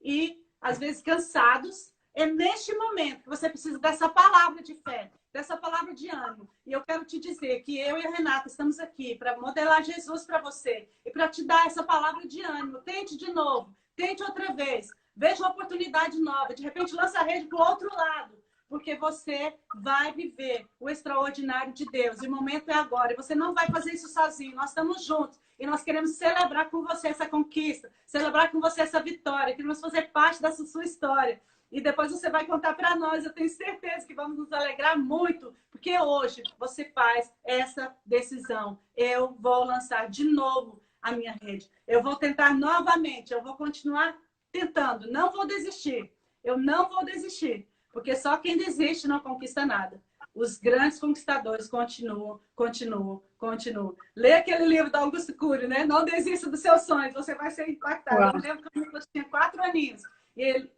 e, às vezes, cansados. É neste momento que você precisa dessa palavra de fé, dessa palavra de ânimo. E eu quero te dizer que eu e a Renata estamos aqui para modelar Jesus para você e para te dar essa palavra de ânimo. Tente de novo, tente outra vez, veja uma oportunidade nova, de repente lança a rede para o outro lado, porque você vai viver o extraordinário de Deus. E o momento é agora. E você não vai fazer isso sozinho. Nós estamos juntos. E nós queremos celebrar com você essa conquista, celebrar com você essa vitória. Queremos fazer parte dessa sua história. E depois você vai contar para nós. Eu tenho certeza que vamos nos alegrar muito, porque hoje você faz essa decisão. Eu vou lançar de novo a minha rede. Eu vou tentar novamente. Eu vou continuar tentando. Não vou desistir. Eu não vou desistir. Porque só quem desiste não conquista nada. Os grandes conquistadores continuam, continuam, continuam. Lê aquele livro do Augusto Cury, né? Não desista dos seus sonhos, você vai ser impactado. Uau. Eu me lembro que eu tinha 4 aninhos. E ele,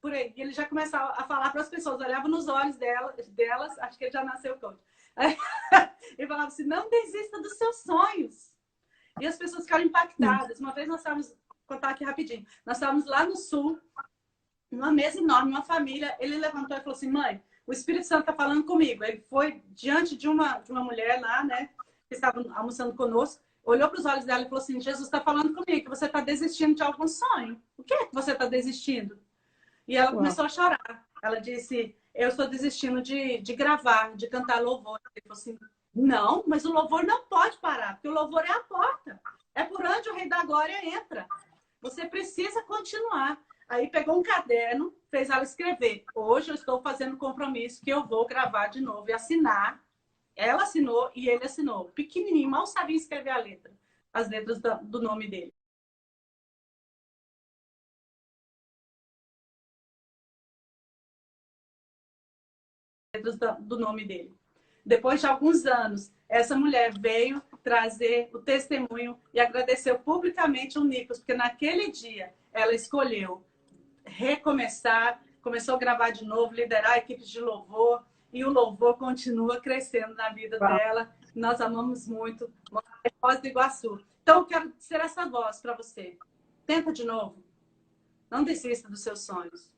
por aí, ele já começava a falar para as pessoas, olhava nos olhos delas, acho que ele já nasceu coach. Ele falava assim, não desista dos seus sonhos. E as pessoas ficaram impactadas. Uma vez nós estávamos, vou contar aqui rapidinho, nós estávamos lá no sul, numa mesa enorme, uma família, ele levantou e falou assim, mãe, o Espírito Santo está falando comigo. Ele foi diante de uma mulher lá, né, que estava almoçando conosco, olhou para os olhos dela e falou assim, Jesus está falando comigo, que você está desistindo de algum sonho. O que é que você está desistindo? E ela começou a chorar. Ela disse, eu estou desistindo de gravar, de cantar louvor. Ele falou assim, não, mas o louvor não pode parar, porque o louvor é a porta. É por onde o Rei da Glória entra. Você precisa continuar. Aí pegou um caderno, fez ela escrever. Hoje eu estou fazendo um compromisso que eu vou gravar de novo e assinar. Ela assinou e ele assinou. Pequenininho, mal sabia escrever a letra. As letras do nome dele. Letras do nome dele. Depois de alguns anos, essa mulher veio trazer o testemunho e agradeceu publicamente o Nicolas, porque naquele dia ela escolheu recomeçar, começou a gravar de novo, liderar a equipe de louvor, e o louvor continua crescendo na vida dela. Nós amamos muito Foz do Iguaçu. Então, eu quero ser essa voz para você. Tenta de novo. Não desista dos seus sonhos.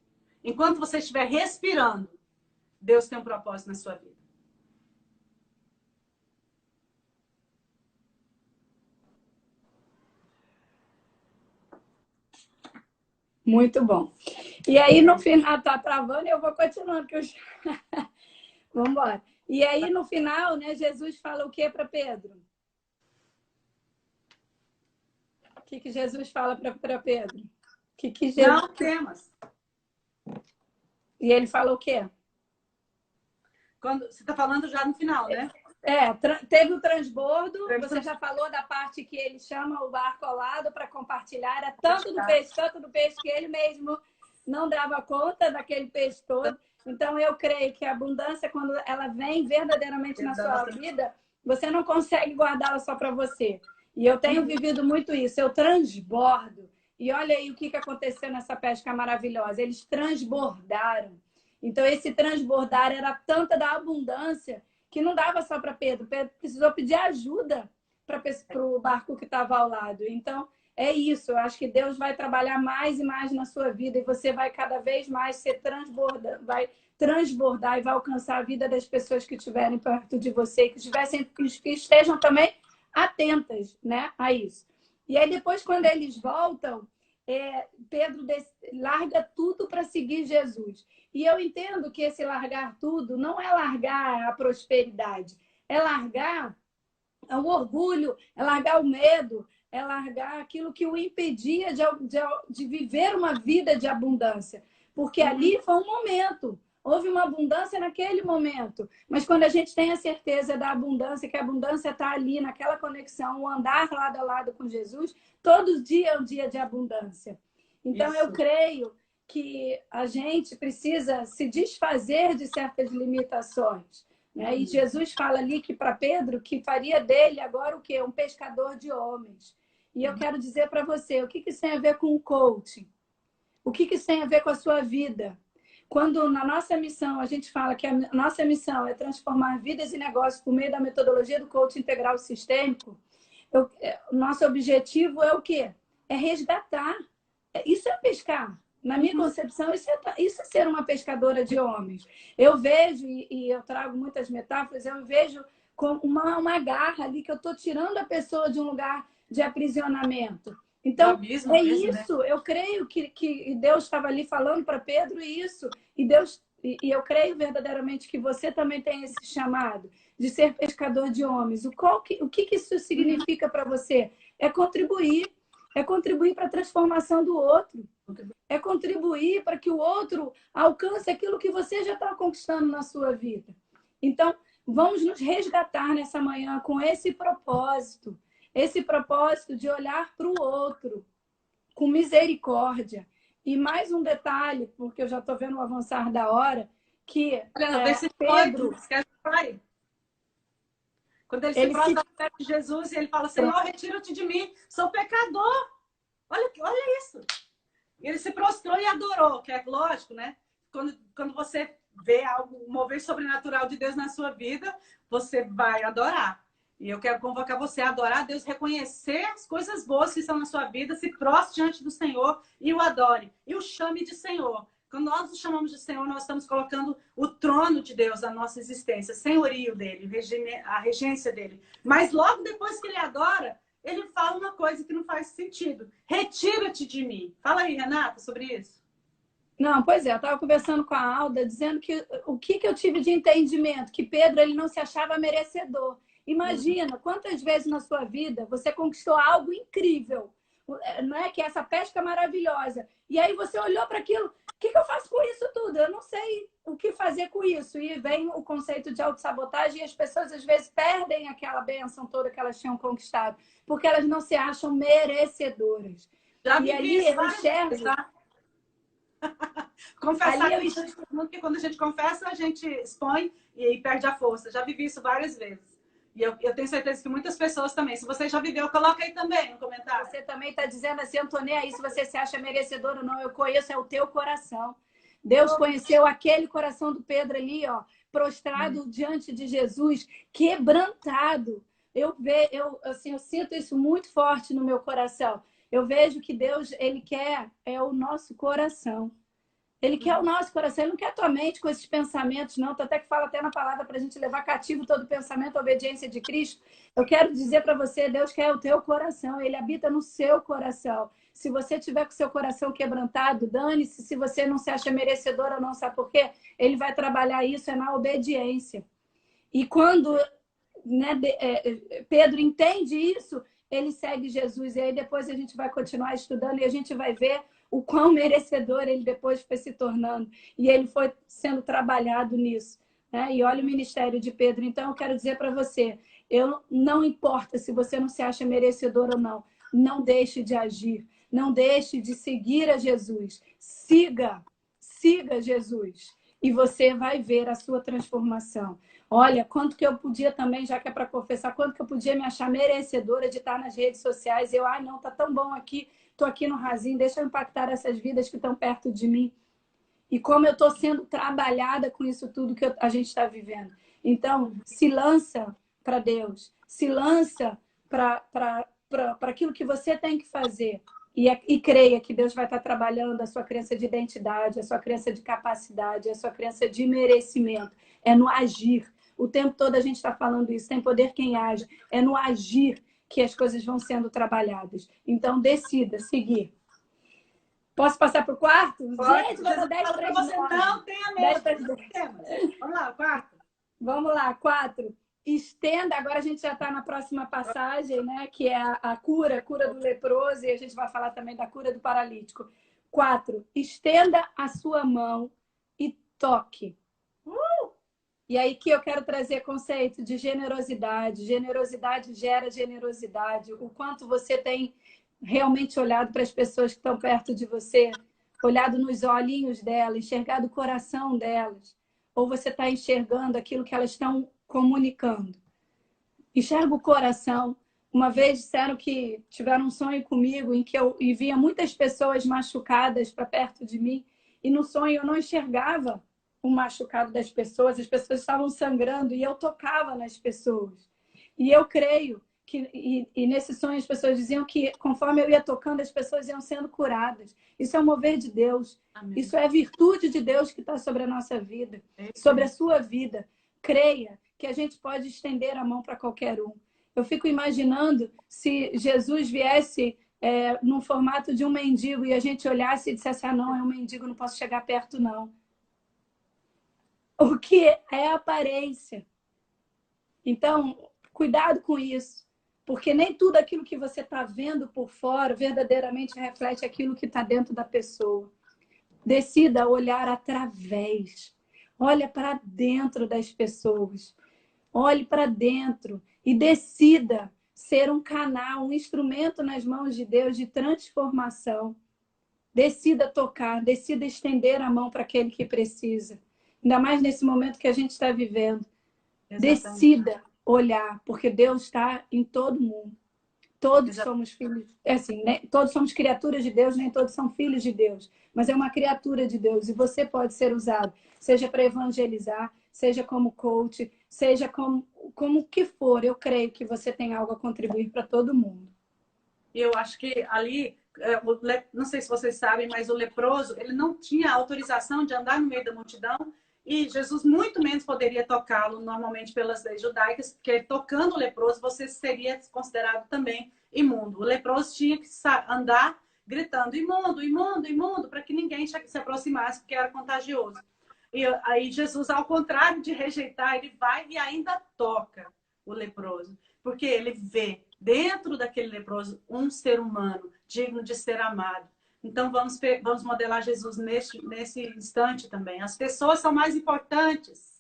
Enquanto você estiver respirando, Deus tem um propósito na sua vida. Muito bom. E aí, no final, tá travando e eu vou continuando, que eu... Vamos embora. E aí, no final, né, Jesus fala o que para Pedro? O que Jesus fala para Pedro? Que Jesus... Não temas. E ele fala o quê? Quando, você está falando já no final, né? Teve o transbordo, você já falou da parte que ele chama o barco ao lado para compartilhar, era tanto do peixe que ele mesmo não dava conta daquele peixe todo. Então, eu creio que a abundância, quando ela vem verdadeiramente na sua vida, você não consegue guardá-la só para você. E eu tenho vivido muito isso, eu transbordo. E olha aí o que aconteceu nessa pesca maravilhosa, eles transbordaram. Então, esse transbordar era tanta da abundância que não dava só para Pedro. Pedro precisou pedir ajuda para o barco que estava ao lado. Então, é isso. Eu acho que Deus vai trabalhar mais e mais na sua vida e você vai cada vez mais ser vai transbordar e vai alcançar a vida das pessoas que estiverem perto de você, que estejam também atentas, né, a isso. E aí, depois, quando eles voltam, Pedro larga tudo para seguir Jesus. E eu entendo que esse largar tudo não é largar a prosperidade, é largar o orgulho, é largar o medo, é largar aquilo que o impedia de viver uma vida de abundância. Porque ali foi um momento, houve uma abundância naquele momento. Mas quando a gente tem a certeza da abundância, que a abundância está ali, naquela conexão, o andar lado a lado com Jesus, todo dia é um dia de abundância. Então, eu creio que a gente precisa se desfazer de certas limitações. Né? E Jesus fala ali que para Pedro, que faria dele agora o quê? Um pescador de homens. E eu quero dizer para você, o que isso tem a ver com o coaching? O que isso tem a ver com a sua vida? Quando na nossa missão a gente fala que a nossa missão é transformar vidas e negócios por meio da metodologia do coaching integral sistêmico, o nosso objetivo é o quê? É resgatar. Isso é pescar. Na minha concepção, isso é ser uma pescadora de homens. Eu vejo, e eu trago muitas metáforas, eu vejo como uma garra ali que eu estou tirando a pessoa de um lugar de aprisionamento. Então, isso. Né? Eu creio que Deus estava ali falando para Pedro isso. E eu creio verdadeiramente que você também tem esse chamado de ser pescador de homens. O que isso significa para você? É contribuir para a transformação do outro. É contribuir para que o outro alcance aquilo que você já está conquistando na sua vida. Então, vamos nos resgatar nessa manhã com esse propósito de olhar para o outro com misericórdia. E mais um detalhe, porque eu já estou vendo o avançar da hora, que Pedro... Quando ele se prostra de Jesus, ele fala, Senhor, retira-te de mim, sou pecador. Olha isso. Ele se prostrou e adorou, que é lógico, né? Quando você vê algo, um mover sobrenatural de Deus na sua vida, você vai adorar. E eu quero convocar você a adorar a Deus, reconhecer as coisas boas que estão na sua vida, se prostre diante do Senhor e o adore. E o chame de Senhor. Quando nós o chamamos de Senhor, nós estamos colocando o trono de Deus na nossa existência, o senhorio dele, a regência dele. Mas logo depois que ele adora, ele fala uma coisa que não faz sentido. Retira-te de mim. Fala aí, Renata, sobre isso. Não, pois é, eu estava conversando com a Alda, dizendo que o que eu tive de entendimento, que Pedro ele não se achava merecedor. Imagina quantas vezes na sua vida você conquistou algo incrível, não é? Que é essa pesca maravilhosa. E aí você olhou para aquilo, o que eu faço com isso tudo? Eu não sei o que fazer com isso. E vem o conceito de autossabotagem e as pessoas às vezes perdem aquela bênção toda que elas tinham conquistado, porque elas não se acham merecedoras. Já e aí eu enxergo... Confessar é importante para todo mundo, porque quando a gente confessa, a gente expõe e perde a força. Já vivi isso várias vezes. E eu tenho certeza que muitas pessoas também. Se você já viveu, coloca aí também no comentário. Você também está dizendo assim, eu não tô nem aí se você se acha merecedor ou não. Eu conheço é o teu coração. Deus conheceu aquele coração do Pedro ali, ó, prostrado diante de Jesus, quebrantado. Eu sinto isso muito forte no meu coração. Eu vejo que Deus, ele quer o nosso coração. Ele quer o nosso coração, ele não quer a tua mente com esses pensamentos, não. Tu até que fala até na palavra para a gente levar cativo todo pensamento à obediência de Cristo. Eu quero dizer para você, Deus quer o teu coração, ele habita no seu coração. Se você tiver com o seu coração quebrantado, dane-se se você não se acha merecedor ou não, sabe por quê? Ele vai trabalhar isso na obediência. E quando Pedro entende isso, ele segue Jesus. E aí depois a gente vai continuar estudando e a gente vai ver o quão merecedor ele depois foi se tornando. E ele foi sendo trabalhado nisso. Né? E olha o ministério de Pedro. Então, eu quero dizer para você, não importa se você não se acha merecedor ou não, não deixe de agir. Não deixe de seguir a Jesus. Siga Jesus. E você vai ver a sua transformação. Olha, quanto que eu podia também, já que é para confessar, quanto que eu podia me achar merecedora de estar nas redes sociais. Não, tá tão bom aqui, tô aqui no rasinho, deixa eu impactar essas vidas que estão perto de mim. E como eu estou sendo trabalhada com isso tudo que a gente está vivendo. Então, se lança para Deus, se lança para aquilo que você tem que fazer. E creia que Deus vai estar trabalhando a sua crença de identidade, a sua crença de capacidade, a sua crença de merecimento. É no agir. O tempo todo a gente está falando isso. Tem poder quem age. É no agir que as coisas vão sendo trabalhadas. Então, decida seguir. Posso passar para o quarto? Pode. Gente, vou dar 10 para você. Não tenha medo. Vamos lá, quarto. Vamos lá, 4. Estenda, agora a gente já está na próxima passagem, né? Que é a cura do leproso, e a gente vai falar também da cura do paralítico. 4. Estenda a sua mão e toque. E aí que eu quero trazer conceito de generosidade. Generosidade gera generosidade. O quanto você tem realmente olhado para as pessoas que estão perto de você, olhado nos olhinhos delas, enxergado o coração delas, ou você está enxergando aquilo que elas estão comunicando. Enxerga o coração. Uma vez disseram que tiveram um sonho comigo em que eu via muitas pessoas machucadas para perto de mim, e no sonho eu não enxergava o machucado das pessoas, as pessoas estavam sangrando e eu tocava nas pessoas. E eu creio e nesse sonho as pessoas diziam que conforme eu ia tocando, as pessoas iam sendo curadas. Isso é o mover de Deus. Amém. Isso é a virtude de Deus que está sobre a nossa vida, sobre a sua vida. Creia que a gente pode estender a mão para qualquer um. Eu fico imaginando se Jesus viesse no formato de um mendigo e a gente olhasse e dissesse, não, é um mendigo, não posso chegar perto, não. O que é aparência. Então, cuidado com isso. Porque nem tudo aquilo que você está vendo por fora verdadeiramente reflete aquilo que está dentro da pessoa. Decida olhar através. Olha para dentro das pessoas. Olhe para dentro e decida ser um canal, um instrumento nas mãos de Deus de transformação. Decida tocar, decida estender a mão para aquele que precisa. Ainda mais nesse momento que a gente está vivendo. Exatamente. Decida olhar, porque Deus está em todo mundo. Todos somos filhos, assim, né? Todos somos criaturas de Deus, nem todos são filhos de Deus, mas é uma criatura de Deus e você pode ser usado, seja para evangelizar, seja como coach, seja como que for. Eu creio que você tem algo a contribuir para todo mundo. Eu acho que ali, não sei se vocês sabem, mas o leproso, ele não tinha autorização de andar no meio da multidão. E Jesus muito menos poderia tocá-lo normalmente pelas leis judaicas, porque tocando o leproso você seria considerado também imundo. O leproso tinha que andar gritando imundo, imundo, imundo, para que ninguém se aproximasse, porque era contagioso. E aí Jesus, ao contrário de rejeitar, ele vai e ainda toca o leproso, porque ele vê dentro daquele leproso um ser humano digno de ser amado. Então, vamos modelar Jesus nesse instante também. As pessoas são mais importantes.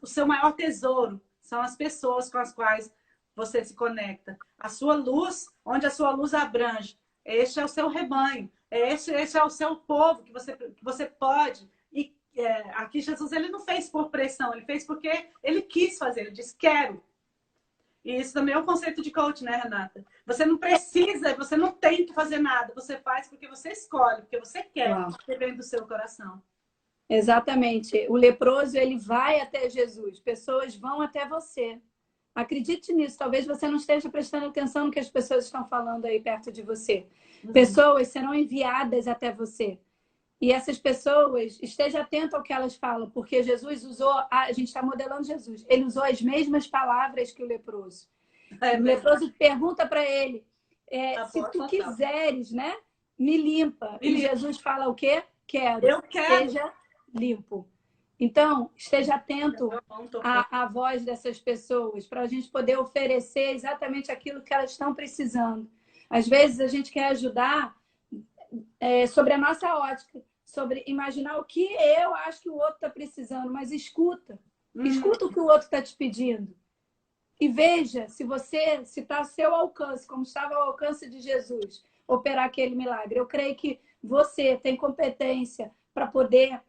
O seu maior tesouro são as pessoas com as quais você se conecta. A sua luz, onde a sua luz abrange, este é o seu rebanho, esse é o seu povo que você pode. E aqui Jesus ele não fez por pressão, ele fez porque ele quis fazer, ele disse, quero. E isso também é um conceito de coach, né, Renata? Você não precisa, você não tem que fazer nada. Você faz porque você escolhe, porque você quer, porque vem do seu coração. Exatamente. O leproso, ele vai até Jesus. Pessoas vão até você. Acredite nisso. Talvez você não esteja prestando atenção no que as pessoas estão falando aí perto de você. Pessoas serão enviadas até você. E essas pessoas, esteja atento ao que elas falam, porque Jesus usou, a gente está modelando Jesus, ele usou as mesmas palavras que o leproso. O leproso pergunta para ele, se tu quiseres, né, me limpa. E Jesus fala o quê? Quero. Eu quero. Seja limpo. Então, esteja atento à voz dessas pessoas, para a gente poder oferecer exatamente aquilo que elas estão precisando. Às vezes, a gente quer ajudar sobre a nossa ótica, sobre imaginar o que eu acho que o outro está precisando, mas escuta. Escuta o que o outro está te pedindo. E veja se está ao seu alcance, como estava ao alcance de Jesus, operar aquele milagre. Eu creio que você tem competência para poder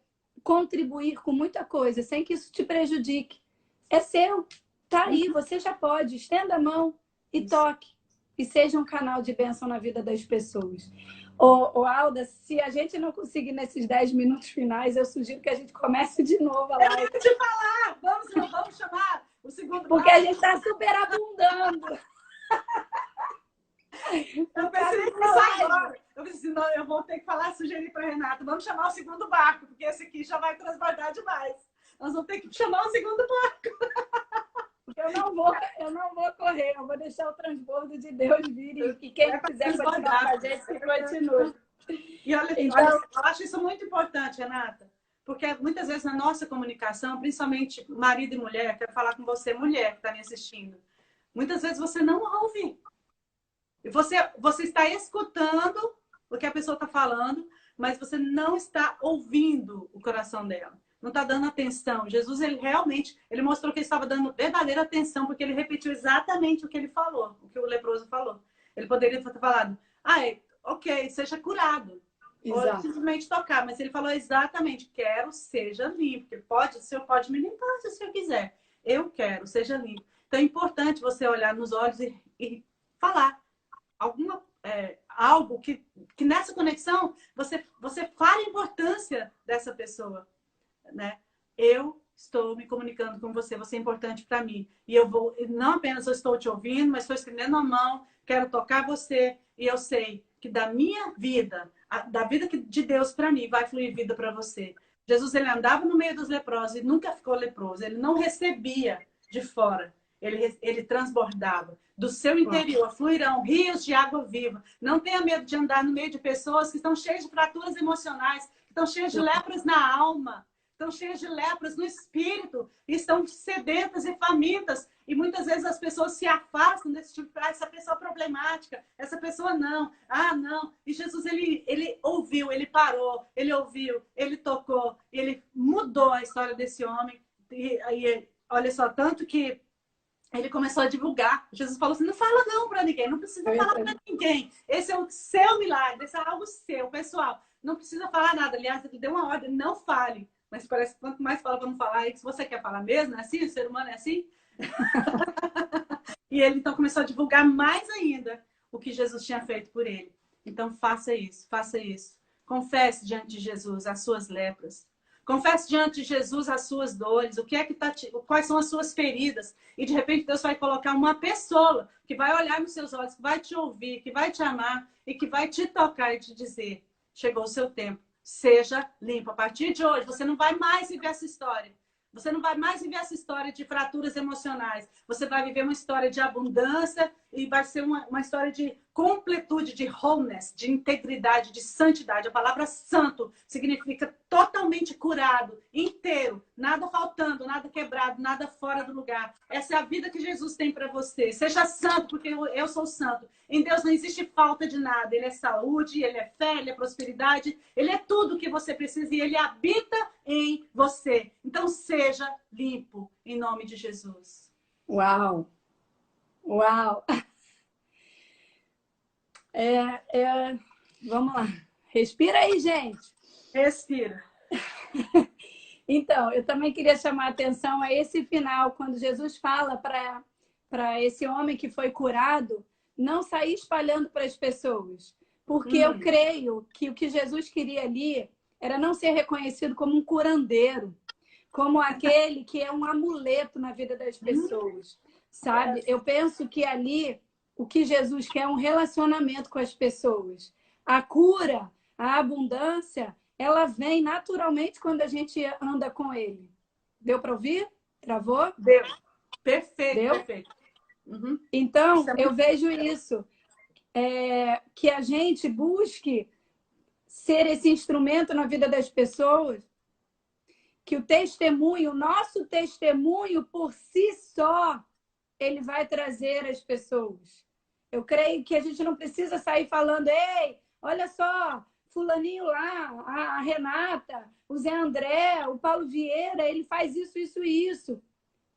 contribuir com muita coisa, sem que isso te prejudique. É seu. Está aí, você já pode. Estenda a mão e toque. E seja um canal de bênção na vida das pessoas. Alda, se a gente não conseguir nesses 10 minutos finais, eu sugiro que a gente comece de novo a live. Eu vou te falar! Vamos chamar o segundo bloco. Porque a gente está super abundando. Eu pensei nisso agora. Eu pensei, não, eu vou ter que falar, sugerir para Renata. Vamos chamar o segundo barco, porque esse aqui já vai transbordar demais. Nós vamos ter que chamar o segundo barco. Eu não vou correr, eu vou deixar o transbordo de Deus vir e quem quiser continuar com a gente, que continue. E olha, eu acho isso muito importante, Renata, porque muitas vezes na nossa comunicação, principalmente marido e mulher, quero falar com você, mulher que está me assistindo, muitas vezes você não ouve. Você está escutando o que a pessoa está falando, mas você não está ouvindo o coração dela. Não está dando atenção. Jesus, ele realmente, ele mostrou que ele estava dando verdadeira atenção, porque ele repetiu exatamente o que ele falou, o que o leproso falou. Ele poderia ter falado, ok, seja curado. Exato. Ou simplesmente tocar, mas ele falou exatamente, quero, seja limpo. O senhor pode me limpar se o senhor quiser. Eu quero, seja limpo. Então é importante você olhar nos olhos e falar algo que nessa conexão você fale a importância dessa pessoa. Né? Eu estou me comunicando com você, você é importante para mim. E eu vou, não apenas eu estou te ouvindo, mas estou estendendo a mão, quero tocar você. E eu sei que da minha vida, da vida de Deus para mim, vai fluir vida para você. Jesus, ele andava no meio dos leprosos e nunca ficou leproso. Ele não recebia de fora. Ele transbordava. Do seu interior fluirão rios de água viva. Não tenha medo de andar no meio de pessoas que estão cheias de fraturas emocionais, que estão cheias de lepras na alma, estão cheias de lepras no espírito, e estão sedentas e famintas. E muitas vezes as pessoas se afastam desse tipo, essa pessoa problemática, essa pessoa não, não. E Jesus, ele ouviu, ele parou, ele ouviu, ele tocou, ele mudou a história desse homem. E olha só, tanto que ele começou a divulgar. Jesus falou assim, não fala não para ninguém, não precisa falar para ninguém. Esse é o seu milagre, esse é algo seu, pessoal. Não precisa falar nada. Aliás, ele deu uma ordem, não fale. Mas parece que quanto mais fala para não falar, se você quer falar mesmo, é assim? O ser humano é assim? E ele então começou a divulgar mais ainda o que Jesus tinha feito por ele. Então faça isso, faça isso. Confesse diante de Jesus as suas lepras. Confesse diante de Jesus as suas dores, quais são as suas feridas. E de repente Deus vai colocar uma pessoa que vai olhar nos seus olhos, que vai te ouvir, que vai te amar e que vai te tocar e te dizer, chegou o seu tempo. Seja limpo. A partir de hoje, você não vai mais viver essa história. Você não vai mais viver essa história de fraturas emocionais. Você vai viver uma história de abundância e vai ser uma história de completude, de wholeness, de integridade, de santidade. A palavra santo significa totalmente curado, inteiro, nada faltando, nada quebrado, nada fora do lugar. Essa é a vida que Jesus tem para você. Seja santo, porque eu sou santo. Em Deus não existe falta de nada. Ele é saúde, ele é fé, ele é prosperidade, ele é tudo que você precisa e ele habita em você. Então seja limpo em nome de Jesus. Uau! Uau! Vamos lá. Respira aí, gente. Respira. Então, eu também queria chamar a atenção a esse final, quando Jesus fala para esse homem que foi curado não sair espalhando para as pessoas. Porque eu creio que o que Jesus queria ali era não ser reconhecido como um curandeiro, como aquele que é um amuleto na vida das pessoas, sabe? Eu penso que ali o que Jesus quer é um relacionamento com as pessoas. A cura, a abundância, ela vem naturalmente quando a gente anda com ele. Deu para ouvir? Travou? Deu. Perfeito, Deu? perfeito. Então, Isso é eu muito... vejo isso. Que a gente busque ser esse instrumento na vida das pessoas, que o testemunho, o nosso testemunho por si só, ele vai trazer as pessoas. Eu creio que a gente não precisa sair falando, ei, olha só, fulaninho lá, a Renata, o Zé André, o Paulo Vieira, ele faz isso, isso e isso.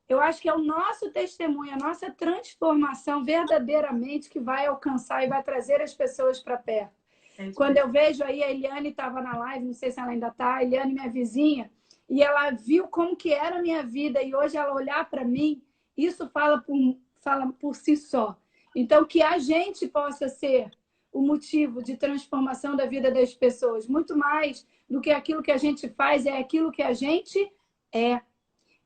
Eu acho que é o nosso testemunho, a nossa transformação verdadeiramente que vai alcançar e vai trazer as pessoas para perto. Quando eu vejo aí, a Eliane estava na live, não sei se ela ainda está, a Eliane, minha vizinha, e ela viu como que era a minha vida, e hoje ela olhar para mim, isso fala por si só. Então, que a gente possa ser o motivo de transformação da vida das pessoas, muito mais do que aquilo que a gente faz, é aquilo que a gente é.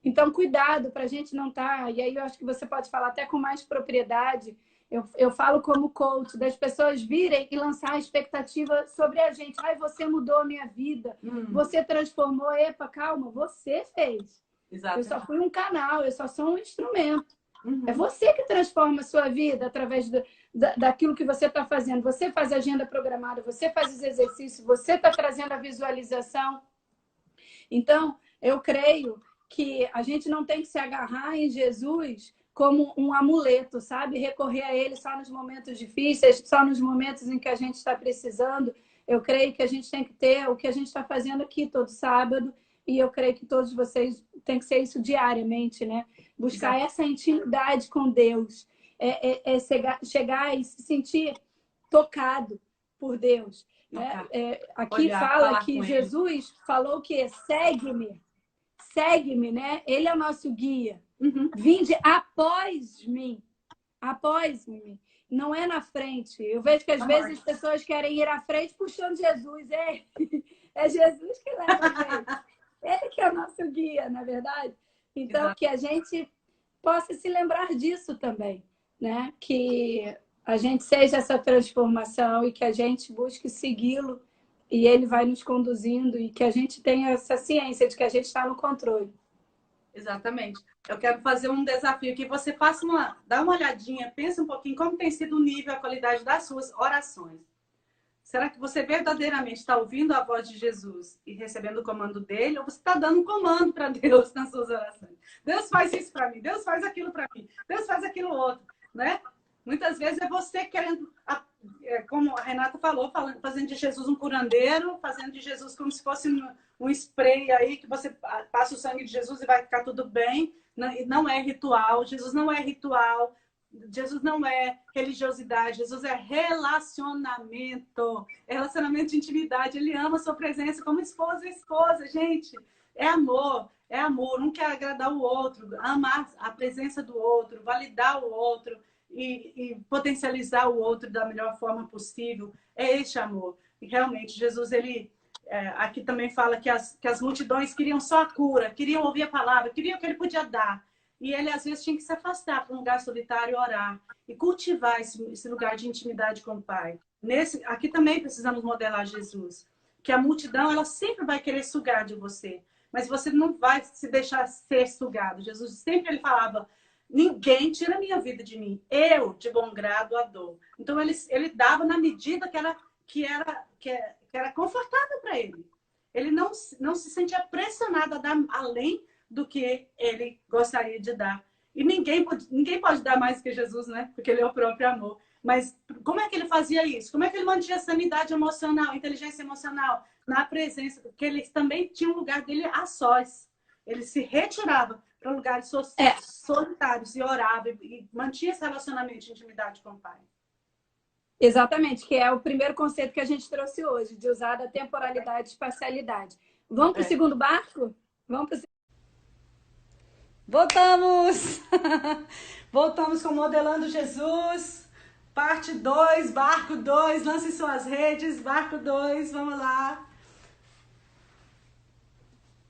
Então, cuidado para a gente não estar... E aí eu acho que você pode falar até com mais propriedade. Eu falo como coach, das pessoas virem e lançar a expectativa sobre a gente. Ai, você mudou a minha vida. Você transformou. Epa, calma, você fez. Exatamente. Eu só fui um canal, eu só sou um instrumento. É você que transforma a sua vida através daquilo que você está fazendo. Você faz a agenda programada, você faz os exercícios, você está trazendo a visualização. Então, eu creio que a gente não tem que se agarrar em Jesus como um amuleto, sabe? Recorrer a ele só nos momentos difíceis, só nos momentos em que a gente está precisando. Eu creio que a gente tem que ter o que a gente está fazendo aqui todo sábado, e eu creio que todos vocês têm que ser isso diariamente, né? Buscar essa intimidade com Deus, chegar e se sentir tocado por Deus. Aqui olhar, fala que Jesus falou que segue-me, segue-me, né? Ele é o nosso guia. Vinde após mim, não é na frente. Eu vejo que às vezes as pessoas querem ir à frente puxando Jesus. É Jesus que leva a gente. Ele que é o nosso guia, na verdade. Então, que a gente possa se lembrar disso também, né? Que a gente seja essa transformação e que a gente busque segui-lo e ele vai nos conduzindo e que a gente tenha essa ciência de que a gente está no controle. Exatamente. Eu quero fazer um desafio que você dá uma olhadinha, pensa um pouquinho como tem sido o nível, a qualidade das suas orações. Será que você verdadeiramente está ouvindo a voz de Jesus e recebendo o comando dele? Ou você está dando um comando para Deus nas suas orações? Deus faz isso para mim, Deus faz aquilo para mim, Deus faz aquilo outro, né? Muitas vezes é você querendo, como a Renata falou, fazendo de Jesus um curandeiro, fazendo de Jesus como se fosse um spray aí, que você passa o sangue de Jesus e vai ficar tudo bem. Não é ritual, Jesus não é ritual. Jesus não é religiosidade, Jesus é relacionamento. É relacionamento de intimidade. Ele ama a sua presença como esposa e esposa, gente. É amor, é amor. Um quer agradar o outro, amar a presença do outro, validar o outro e potencializar o outro da melhor forma possível. É este amor. E realmente, Jesus, ele... aqui também fala que as multidões queriam só a cura, queriam ouvir a palavra, queriam o que ele podia dar. E ele, às vezes, tinha que se afastar para um lugar solitário e orar. E cultivar esse lugar de intimidade com o Pai. Aqui também precisamos modelar Jesus. Que a multidão, ela sempre vai querer sugar de você. Mas você não vai se deixar ser sugado. Jesus sempre ele falava, ninguém tira a minha vida de mim. Eu, de bom grado, a dou. Então, ele dava na medida que era confortável para ele. Ele não se sentia pressionado a dar além do que ele gostaria de dar. E ninguém pode dar mais que Jesus, né? Porque ele é o próprio amor. Mas como é que ele fazia isso? Como é que ele mantinha sanidade emocional, inteligência emocional na presença? Porque ele também tinha um lugar dele a sós. Ele se retirava para lugares solitários e orava e mantinha esse relacionamento de intimidade com o Pai. Exatamente, que é o primeiro conceito que a gente trouxe hoje, de usar da temporalidade e espacialidade. Vamos para o segundo barco? Vamos para o Voltamos! Voltamos com Modelando Jesus, parte 2, barco 2, lance suas redes, barco 2, vamos lá.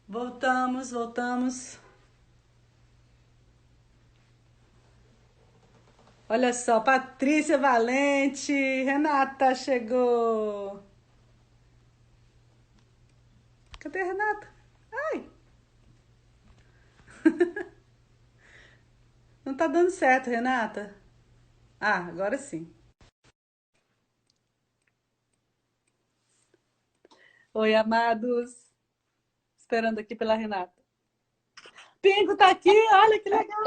Voltamos, voltamos. Olha só, Patrícia Valente, Renata chegou. Cadê a Renata? Ai, não tá dando certo, Renata. Ah, agora sim. Oi, amados. Esperando aqui pela Renata. Pingo tá aqui, olha que legal.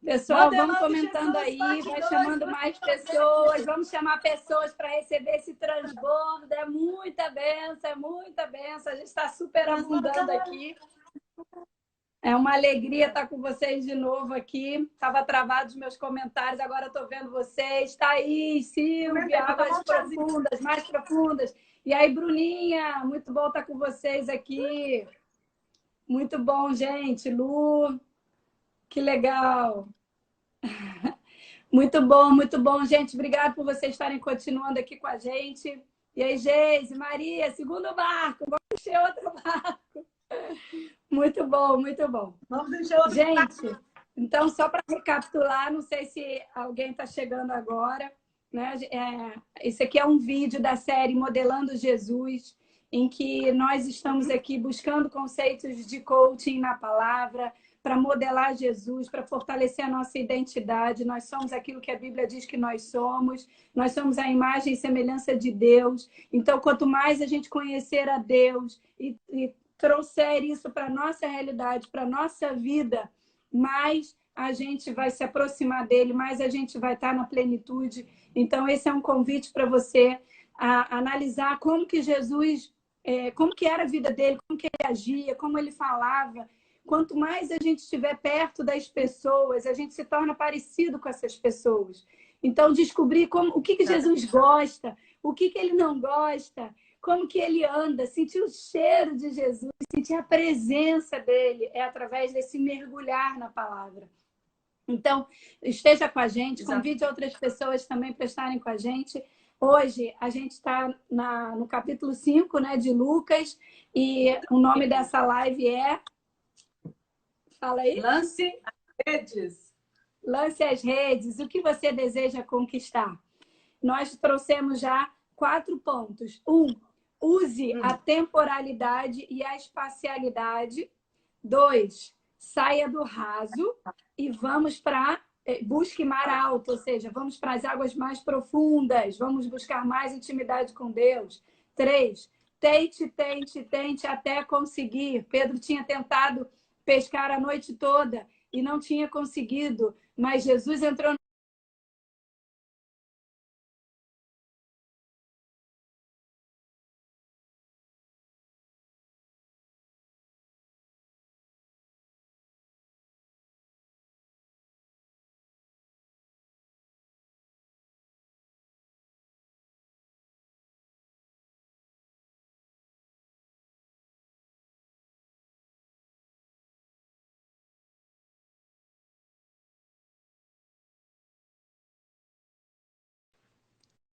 Pessoal, vamos Modelando comentando Jesus, aí, parte vai 2. chamando mais pessoas, vamos chamar pessoas para receber esse transbordo. É muita benção, é muita benção. A gente está super abundando aqui. É uma alegria estar com vocês de novo aqui. Estava travado os meus comentários, agora estou vendo vocês. Thaís, Silvia, águas profundas, mais profundas. E aí, Bruninha, muito bom estar com vocês aqui. Muito bom, gente. Lu, que legal. Muito bom, gente. Obrigada por vocês estarem continuando aqui com a gente. E aí, Geise, Maria, segundo barco. Vamos encher outro barco. Muito bom, muito bom. Vamos encher outro. Gente, então, só para recapitular, não sei se alguém está chegando agora, né? Esse aqui é um vídeo da série Modelando Jesus, em que nós estamos aqui buscando conceitos de coaching na palavra, para modelar Jesus, para fortalecer a nossa identidade. Nós somos aquilo que a Bíblia diz que nós somos a imagem e semelhança de Deus. Então, quanto mais a gente conhecer a Deus e trouxer isso para a nossa realidade, para a nossa vida, mais a gente vai se aproximar dele, mais a gente vai estar na plenitude. Então, esse é um convite para você a analisar como que Jesus, como que era a vida dele, como que ele agia, como ele falava. Quanto mais a gente estiver perto das pessoas, a gente se torna parecido com essas pessoas. Então, descobrir o que Jesus gosta, o que ele não gosta, como que ele anda, sentir o cheiro de Jesus, sentir a presença dele, é através desse mergulhar na palavra. Então, esteja com a gente, convide outras pessoas também para estarem com a gente. Hoje, a gente está no capítulo 5, né, de Lucas, e o nome dessa live é... Fala aí. Lance as redes. Lance as redes. O que você deseja conquistar? Nós trouxemos já 4 pontos. 1, use a temporalidade e a espacialidade. 2, saia do raso e vamos para... busque mar alto, ou seja, vamos para as águas mais profundas, vamos buscar mais intimidade com Deus. 3, tente até conseguir. Pedro tinha tentado pescar a noite toda e não tinha conseguido, mas Jesus entrou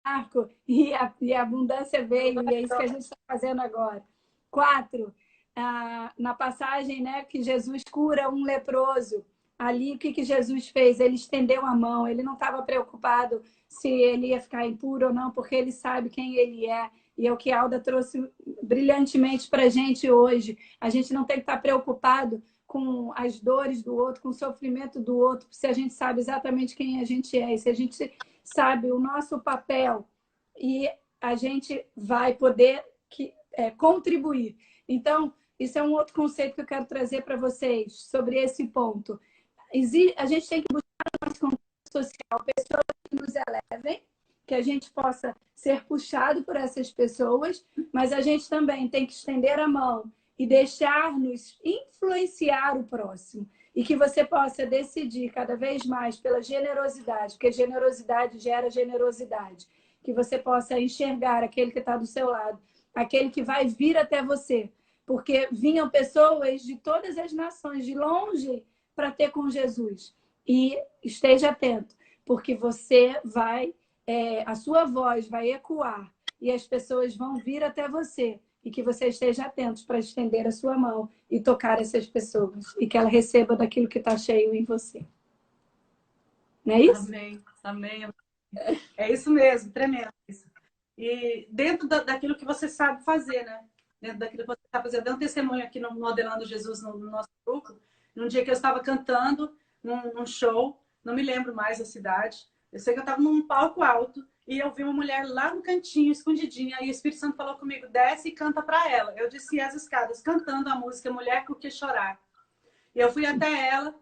arco e a abundância veio, e é isso que a gente está fazendo agora. 4, na passagem, né, que Jesus cura um leproso, ali o que Jesus fez? Ele estendeu a mão, ele não estava preocupado se ele ia ficar impuro ou não, porque ele sabe quem ele é. E é o que a Alda trouxe brilhantemente para a gente hoje. A gente não tem que estar preocupado com as dores do outro, com o sofrimento do outro, se a gente sabe exatamente quem a gente é. E se a gente sabe o nosso papel e a gente vai poder contribuir. Então, isso é um outro conceito que eu quero trazer para vocês sobre esse ponto. A gente tem que buscar no nosso contexto social pessoas que nos elevem, que a gente possa ser puxado por essas pessoas, mas a gente também tem que estender a mão e deixar-nos influenciar o próximo. E que você possa decidir cada vez mais pela generosidade, porque generosidade gera generosidade. Que você possa enxergar aquele que está do seu lado, aquele que vai vir até você. Porque vinham pessoas de todas as nações, de longe, para ter com Jesus. E esteja atento, porque você vai, a sua voz vai ecoar e as pessoas vão vir até você. E que você esteja atento para estender a sua mão e tocar essas pessoas. E que ela receba daquilo que está cheio em você. Não é isso? Amém, amém. É isso mesmo, tremendo isso. E dentro daquilo que você sabe fazer, né? Dentro daquilo que você sabe fazer. Eu dei um testemunho aqui no Modelando Jesus, no nosso grupo, num dia que eu estava cantando num show, não me lembro mais a cidade. Eu sei que eu estava num palco alto e eu vi uma mulher lá no cantinho, escondidinha, e o Espírito Santo falou comigo, desce e canta para ela. Eu desci as escadas cantando a música Mulher com que chorar. E eu fui até ela,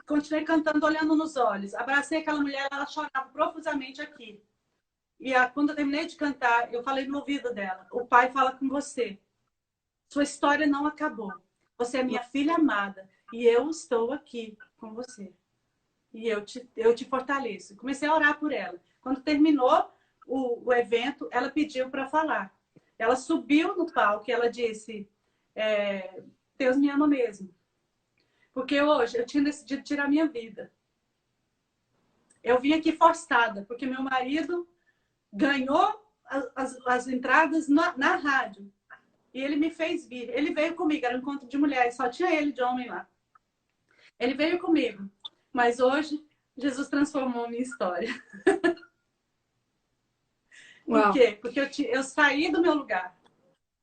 continuei cantando, olhando nos olhos. Abracei aquela mulher, ela chorava profusamente aqui. E quando eu terminei de cantar, eu falei no ouvido dela, o Pai fala com você. Sua história não acabou. Você é minha filha amada e eu estou aqui com você. E eu te fortaleço. Comecei a orar por ela. Quando terminou o evento, ela pediu para falar. Ela subiu no palco e ela disse, Deus me ama mesmo. Porque hoje eu tinha decidido tirar minha vida. Eu vim aqui forçada, porque meu marido ganhou as entradas na rádio. E ele me fez vir. Ele veio comigo, era um encontro de mulheres, só tinha ele de homem lá. Ele veio comigo. Mas hoje, Jesus transformou a minha história. Por quê? Porque eu saí do meu lugar.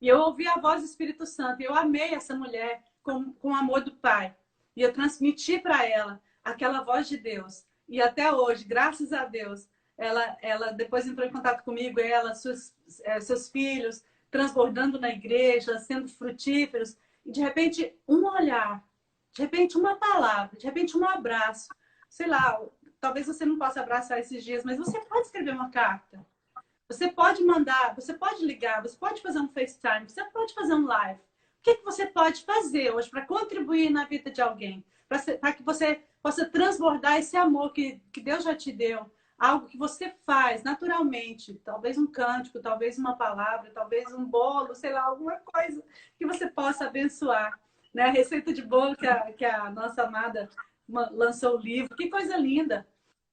E eu ouvi a voz do Espírito Santo. E eu amei essa mulher com o amor do Pai. E eu transmiti para ela aquela voz de Deus. E até hoje, graças a Deus, ela depois entrou em contato comigo, seus filhos, transbordando na igreja, sendo frutíferos. E de repente, um olhar, de repente, uma palavra, de repente, um abraço. Sei lá, talvez você não possa abraçar esses dias, mas você pode escrever uma carta. Você pode mandar, você pode ligar, você pode fazer um FaceTime, você pode fazer um live. O que você pode fazer hoje para contribuir na vida de alguém? Para que você possa transbordar esse amor que Deus já te deu. Algo que você faz naturalmente. Talvez um cântico, talvez uma palavra, talvez um bolo, sei lá, alguma coisa que você possa abençoar. Né? A receita de bolo que a nossa amada lançou o livro. Que coisa linda.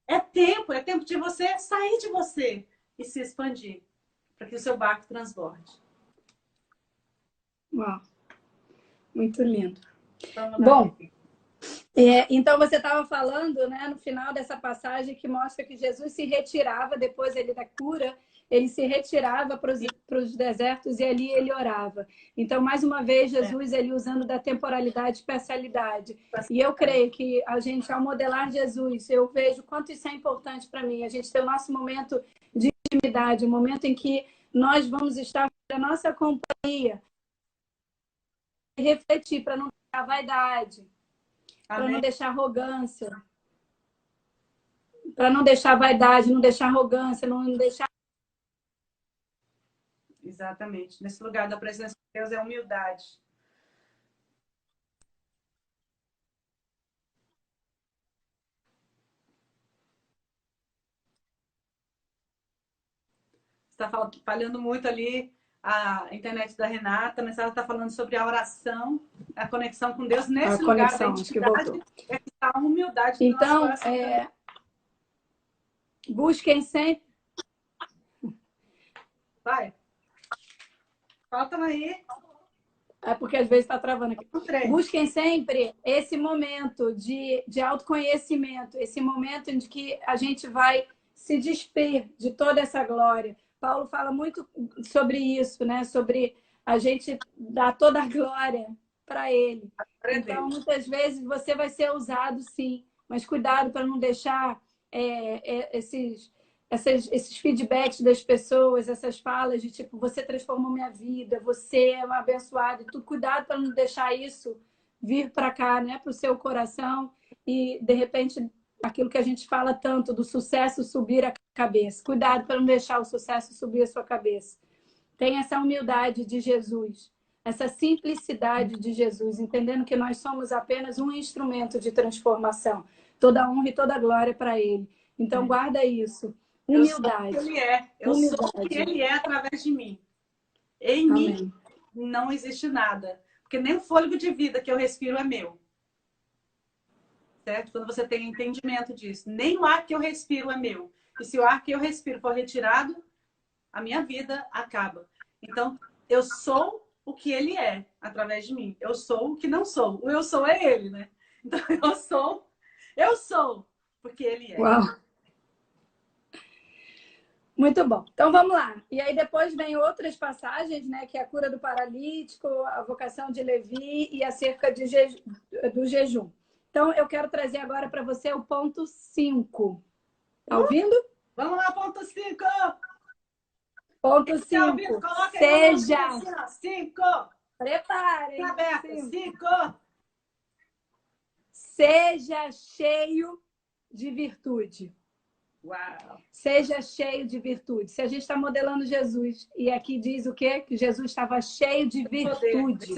É tempo de você sair de você e se expandir, para que o seu barco transborde. Uau, muito lindo. Bom, então você estava falando, né, no final dessa passagem que mostra que Jesus se retirava, depois ele da cura, ele se retirava para os desertos e ali ele orava. Então, mais uma vez, Jesus, ele usando da temporalidade e especialidade. E eu creio que a gente, ao modelar Jesus, eu vejo quanto isso é importante para mim. A gente tem o nosso momento de intimidade, o momento em que nós vamos estar na nossa companhia, refletir para não deixar vaidade, para não deixar arrogância, para não deixar vaidade, não deixar arrogância, não deixar... Exatamente. Nesse lugar da presença de Deus é humildade. Está falhando muito ali a internet da Renata, mas ela está falando sobre a oração, a conexão com Deus nesse lugar da intimidade, a humildade. Então, busquem sempre. Vai. Falta aí. É porque às vezes está travando aqui. Busquem sempre esse momento de autoconhecimento, esse momento em que a gente vai se despir de toda essa glória. Paulo fala muito sobre isso, né? Sobre a gente dar toda a glória para ele. Então, muitas vezes você vai ser usado, sim, mas cuidado para não deixar esses feedbacks das pessoas, essas falas de tipo, você transformou minha vida, você é um abençoado, e tudo. Cuidado para não deixar isso vir para cá, né, para o seu coração e, de repente, aquilo que a gente fala tanto do sucesso subir a cabeça. Cuidado para não deixar o sucesso subir a sua cabeça. Tenha essa humildade de Jesus. essa simplicidade de Jesus, entendendo que nós somos apenas um instrumento de transformação. Toda honra e toda glória para Ele. Então, guarda isso. Humildade. Eu sou o que Ele é. Eu sou o que Ele é através de mim. Em mim não existe nada. Porque nem o fôlego de vida que eu respiro é meu. Certo? Quando você tem entendimento disso. Nem o ar que eu respiro é meu. E se o ar que eu respiro for retirado, a minha vida acaba. Então, eu sou o que Ele é através de mim. Eu sou o que não sou. O eu sou é Ele, né? Então, eu sou porque Ele é. Uau! Muito bom. Então vamos lá. E aí depois vem outras passagens, né? Que é a cura do paralítico, a vocação de Levi e acerca do jejum. Então eu quero trazer agora para você o ponto 5. Tá ouvindo? Vamos lá, ponto 5. Ponto 5. Seja. 5. Preparem. 5. Seja cheio de virtude. Uau. Seja cheio de virtude. Se a gente está modelando Jesus, e aqui diz o quê? Que Jesus estava cheio de virtude.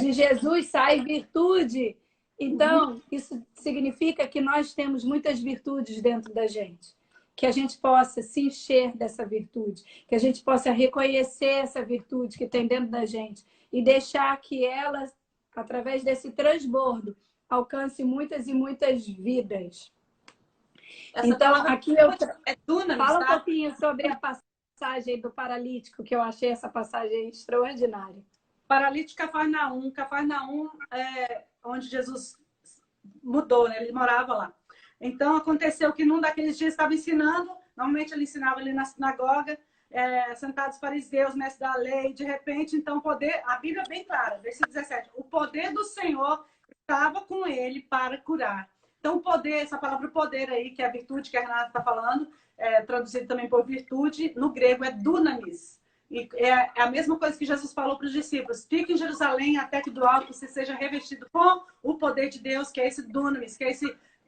De Jesus sai virtude. Então, isso significa que nós temos muitas virtudes dentro da gente. Que a gente possa se encher dessa virtude. Que a gente possa reconhecer essa virtude que tem dentro da gente. E deixar que ela, através desse transbordo, alcance muitas e muitas vidas. Então, aqui eu falo um pouquinho sobre a passagem do paralítico, que eu achei essa passagem extraordinária. Paralítico Cafarnaum. Cafarnaum é onde Jesus mudou, né? Ele morava lá. Então, aconteceu que num daqueles dias estava ensinando, normalmente ele ensinava ali na sinagoga, sentados os fariseus, mestres da lei, de repente, então, a Bíblia é bem clara, versículo 17, o poder do Senhor estava com ele para curar. Então, o poder, essa palavra poder aí, que é a virtude que a Renata está falando, traduzido também por virtude, no grego é dunamis. E é a mesma coisa que Jesus falou para os discípulos. Fique em Jerusalém até que do alto você seja revestido com o poder de Deus, que é esse dunamis, que é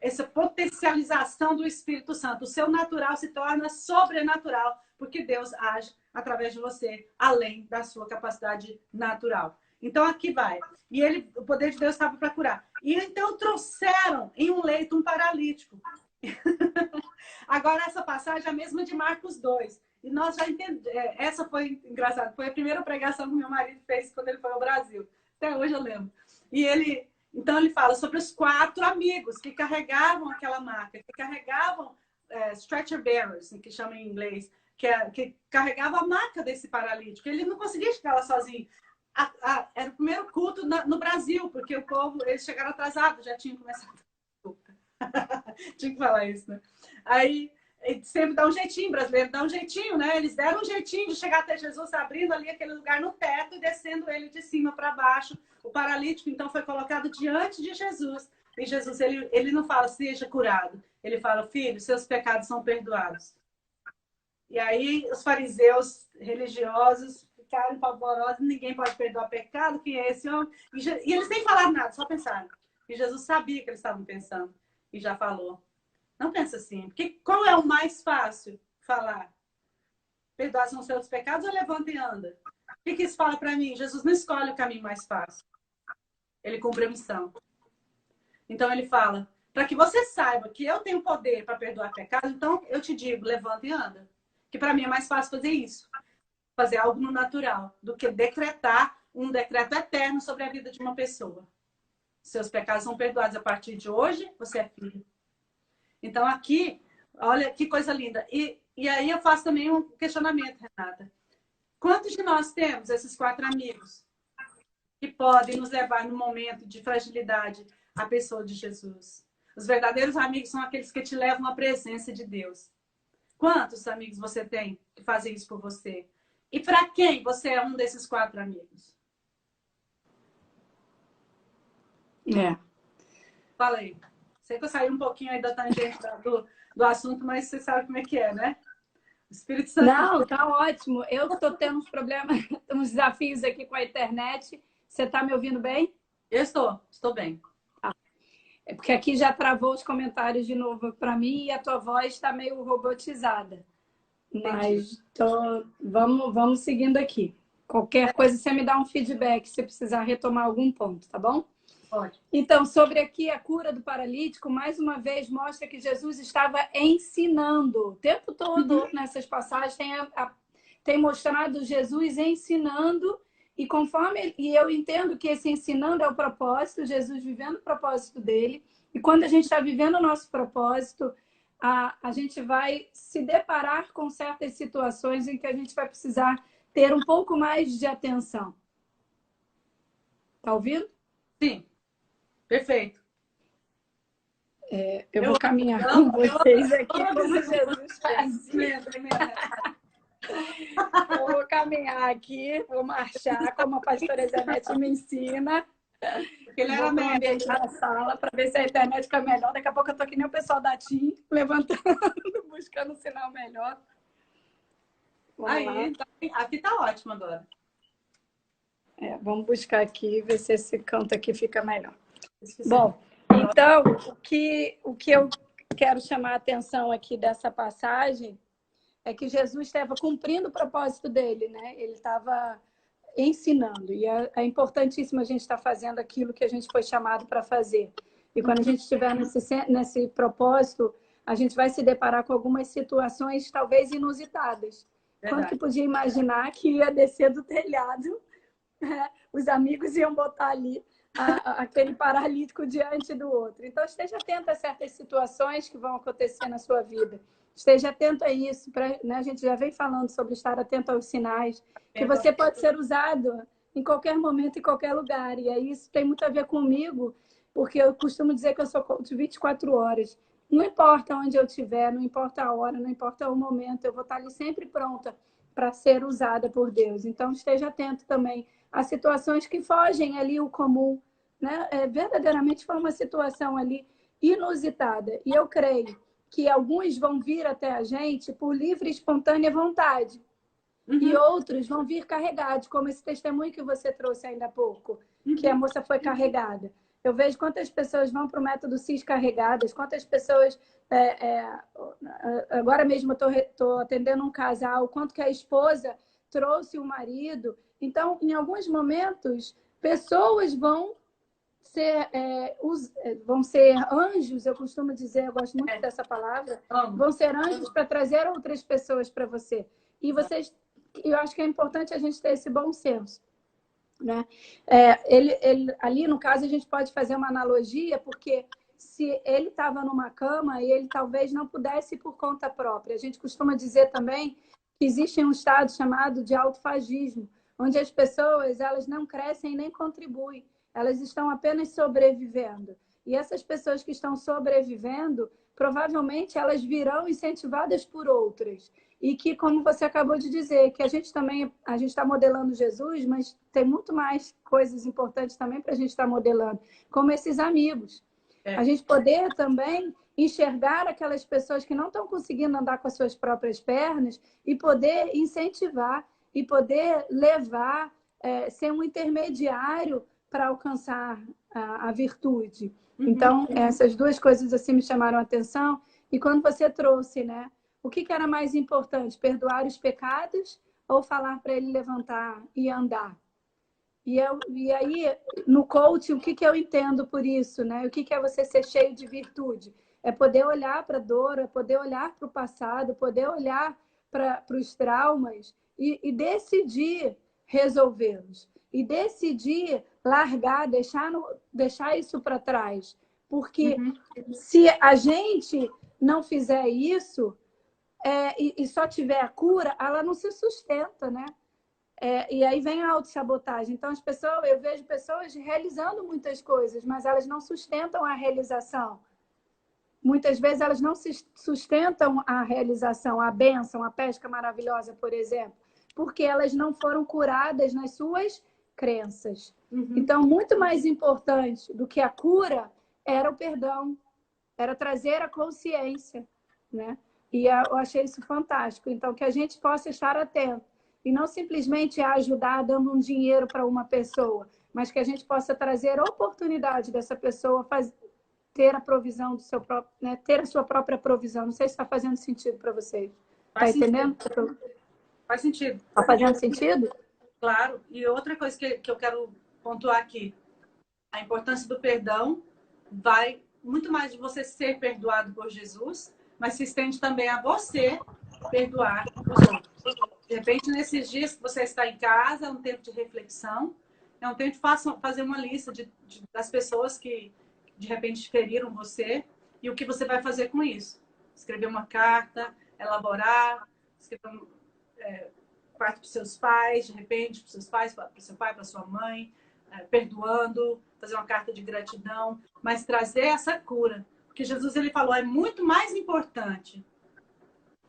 essa potencialização do Espírito Santo. O seu natural se torna sobrenatural, porque Deus age através de você, além da sua capacidade natural. Então, aqui vai. E o poder de Deus estava para curar. E então trouxeram em um leito um paralítico. Agora, essa passagem é a mesma de Marcos 2. E nós já entendemos. Essa foi engraçada. Foi a primeira pregação que meu marido fez quando ele foi ao Brasil. Até hoje eu lembro. E então ele fala sobre os 4 amigos que carregavam aquela maca, que carregavam stretcher bearers, que chama em inglês, que carregava a maca desse paralítico. Ele não conseguia chegar lá sozinho. Era o primeiro culto no Brasil, porque o povo, eles chegaram atrasados, já tinham começado. Tinha que falar isso, né? Aí, sempre dá um jeitinho, brasileiro dá um jeitinho, né? Eles deram um jeitinho de chegar até Jesus, abrindo ali aquele lugar no teto e descendo ele de cima para baixo. O paralítico, então, foi colocado diante de Jesus. E Jesus, ele não fala, seja curado. Ele fala, filho, seus pecados são perdoados. E aí, os fariseus religiosos ficaram pavorosos, ninguém pode perdoar pecado, quem é esse homem? E eles nem falaram nada, só pensaram. E Jesus sabia que eles estavam pensando. E já falou. Não pensa assim. Porque qual é o mais fácil falar? Perdoar são os seus pecados ou levanta e anda? O que isso fala para mim? Jesus não escolhe o caminho mais fácil. Ele cumpre a missão. Então ele fala, para que você saiba que eu tenho poder para perdoar pecados, então eu te digo, levanta e anda. Que para mim é mais fácil fazer isso. Fazer algo no natural, do que decretar um decreto eterno sobre a vida de uma pessoa. Seus pecados são perdoados a partir de hoje, você é filho. Então aqui, olha que coisa linda. E aí eu faço também um questionamento, Renata. Quantos de nós temos esses 4 amigos que podem nos levar no momento de fragilidade à pessoa de Jesus? Os verdadeiros amigos são aqueles que te levam à presença de Deus. Quantos amigos você tem que fazem isso por você? E para quem você é um desses 4 amigos? Fala aí. Sei que eu saí um pouquinho aí da tangente do assunto, mas você sabe como é que é, né? O Espírito Santo... Não, tá ótimo. Eu estou tendo uns problemas, uns desafios aqui com a internet. Você está me ouvindo bem? Eu estou bem. É porque aqui já travou os comentários de novo para mim e a tua voz está meio robotizada. Mas vamos seguindo aqui. Qualquer coisa, você me dá um feedback se precisar retomar algum ponto, tá bom? Pode. Então, sobre aqui a cura do paralítico, mais uma vez mostra que Jesus estava ensinando. O tempo todo nessas passagens tem mostrado Jesus ensinando, e conforme e eu entendo que esse ensinando é o propósito, Jesus vivendo o propósito dele, e quando a gente está vivendo o nosso propósito, a gente vai se deparar com certas situações em que a gente vai precisar ter um pouco mais de atenção. Tá ouvindo? Sim, perfeito. Eu vou caminhar com vocês aqui como Jesus fazia. Eu vou caminhar aqui, vou marchar como a pastora Zanete me ensina. Porque ele vou era para o ambiente da sala para ver se a internet fica melhor. Daqui a pouco eu tô que nem o pessoal da TIM, levantando, buscando um sinal melhor. Aí, aqui tá ótimo agora. Vamos buscar aqui, ver se esse canto aqui fica melhor. Bom, então, o que eu quero chamar a atenção aqui dessa passagem é que Jesus estava cumprindo o propósito dele, né? Ele estava ensinando. E é importantíssimo a gente estar fazendo aquilo que a gente foi chamado para fazer. E quando a gente estiver nesse propósito, a gente vai se deparar com algumas situações talvez inusitadas. Verdade. Quando que podia imaginar que ia descer do telhado, os amigos iam botar ali aquele paralítico diante do outro. Então, esteja atento a certas situações que vão acontecer na sua vida. Esteja atento a isso. Né? A gente já vem falando sobre estar atento aos sinais, que você pode ser usado em qualquer momento, em qualquer lugar. E aí, isso tem muito a ver comigo, porque eu costumo dizer que eu sou coach 24 horas. Não importa onde eu estiver, não importa a hora, não importa o momento, eu vou estar ali sempre pronta para ser usada por Deus. Então, esteja atento também a situações que fogem ali o comum, né? Verdadeiramente foi uma situação ali inusitada. E eu creio que alguns vão vir até a gente por livre e espontânea vontade. E outros vão vir carregados, como esse testemunho que você trouxe ainda há pouco, que a moça foi carregada. Eu vejo quantas pessoas vão para o método CIS carregadas, quantas pessoas... agora mesmo eu estou atendendo um casal, quanto que a esposa trouxe o marido. Então, em alguns momentos, pessoas vão ser anjos, eu costumo dizer, eu gosto muito dessa palavra, vão ser anjos para trazer outras pessoas para você. E eu acho que é importante a gente ter esse bom senso. Né? Ali, no caso, a gente pode fazer uma analogia, porque se ele estava numa cama e ele talvez não pudesse ir por conta própria. A gente costuma dizer também que existe um estado chamado de autofagismo, onde as pessoas elas não crescem nem contribuem, elas estão apenas sobrevivendo. E essas pessoas que estão sobrevivendo, provavelmente elas virão incentivadas por outras. E que, como você acabou de dizer, que a gente está modelando Jesus, mas tem muito mais coisas importantes também para a gente estar modelando, como esses amigos. A gente poder também enxergar aquelas pessoas que não estão conseguindo andar com as suas próprias pernas e poder incentivar e poder levar, ser um intermediário para alcançar a virtude. Então, essas duas coisas assim me chamaram a atenção. E quando você trouxe, né? O que era mais importante? Perdoar os pecados ou falar para ele levantar e andar? E aí, no coaching, o que eu entendo por isso? Né? O que é você ser cheio de virtude? É poder olhar para a dor, é poder olhar para o passado, poder olhar para os traumas e decidir resolvê-los. E decidir largar, deixar isso para trás. Porque se a gente não fizer isso, e só tiver a cura, ela não se sustenta, né? E aí vem a autossabotagem. Então, eu vejo pessoas realizando muitas coisas, mas elas não sustentam a realização. Muitas vezes elas não sustentam a realização, a bênção, a pesca maravilhosa, por exemplo, porque elas não foram curadas nas suas crenças. Então, muito mais importante do que a cura era o perdão, era trazer a consciência, né? E eu achei isso fantástico. Então, que a gente possa estar atento e não simplesmente ajudar dando um dinheiro para uma pessoa, mas que a gente possa trazer a oportunidade dessa pessoa ter a provisão do seu próprio, né? Ter a sua própria provisão. Não sei se está fazendo sentido para vocês. Está entendendo? Faz sentido. Está fazendo sentido? Claro. E outra coisa que eu quero pontuar aqui, a importância do perdão vai muito mais de você ser perdoado por Jesus, mas se estende também a você perdoar os outros. De repente, nesses dias que você está em casa, é um tempo de reflexão, é um tempo de fazer uma lista das pessoas que, de repente, feriram você e o que você vai fazer com isso. Escrever uma carta, elaborar, escrever carta para os seus pais, de repente, para os seus pais, para o seu pai, para a sua mãe, perdoando, fazer uma carta de gratidão, mas trazer essa cura. Porque Jesus ele falou, é muito mais importante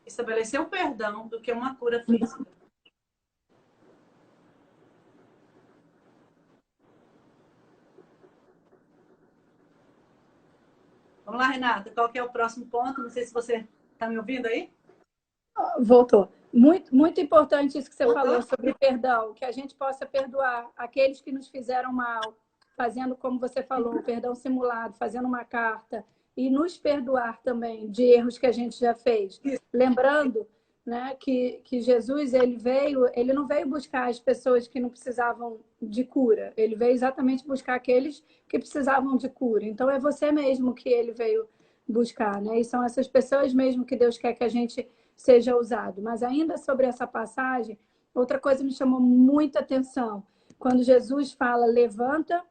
estabelecer o perdão do que uma cura física. Vamos lá, Renata, qual que é o próximo ponto? Não sei se você está me ouvindo aí. Voltou. Muito, muito importante isso que você falou sobre perdão, que a gente possa perdoar aqueles que nos fizeram mal, fazendo como você falou, um perdão simulado, fazendo uma carta, e nos perdoar também de erros que a gente já fez. Lembrando, né, que Jesus ele não veio buscar as pessoas que não precisavam de cura, ele veio exatamente buscar aqueles que precisavam de cura. Então é você mesmo que ele veio buscar, né? E são essas pessoas mesmo que Deus quer que a gente seja usado. Mas ainda sobre essa passagem, outra coisa me chamou muita atenção. Quando Jesus fala, levanta,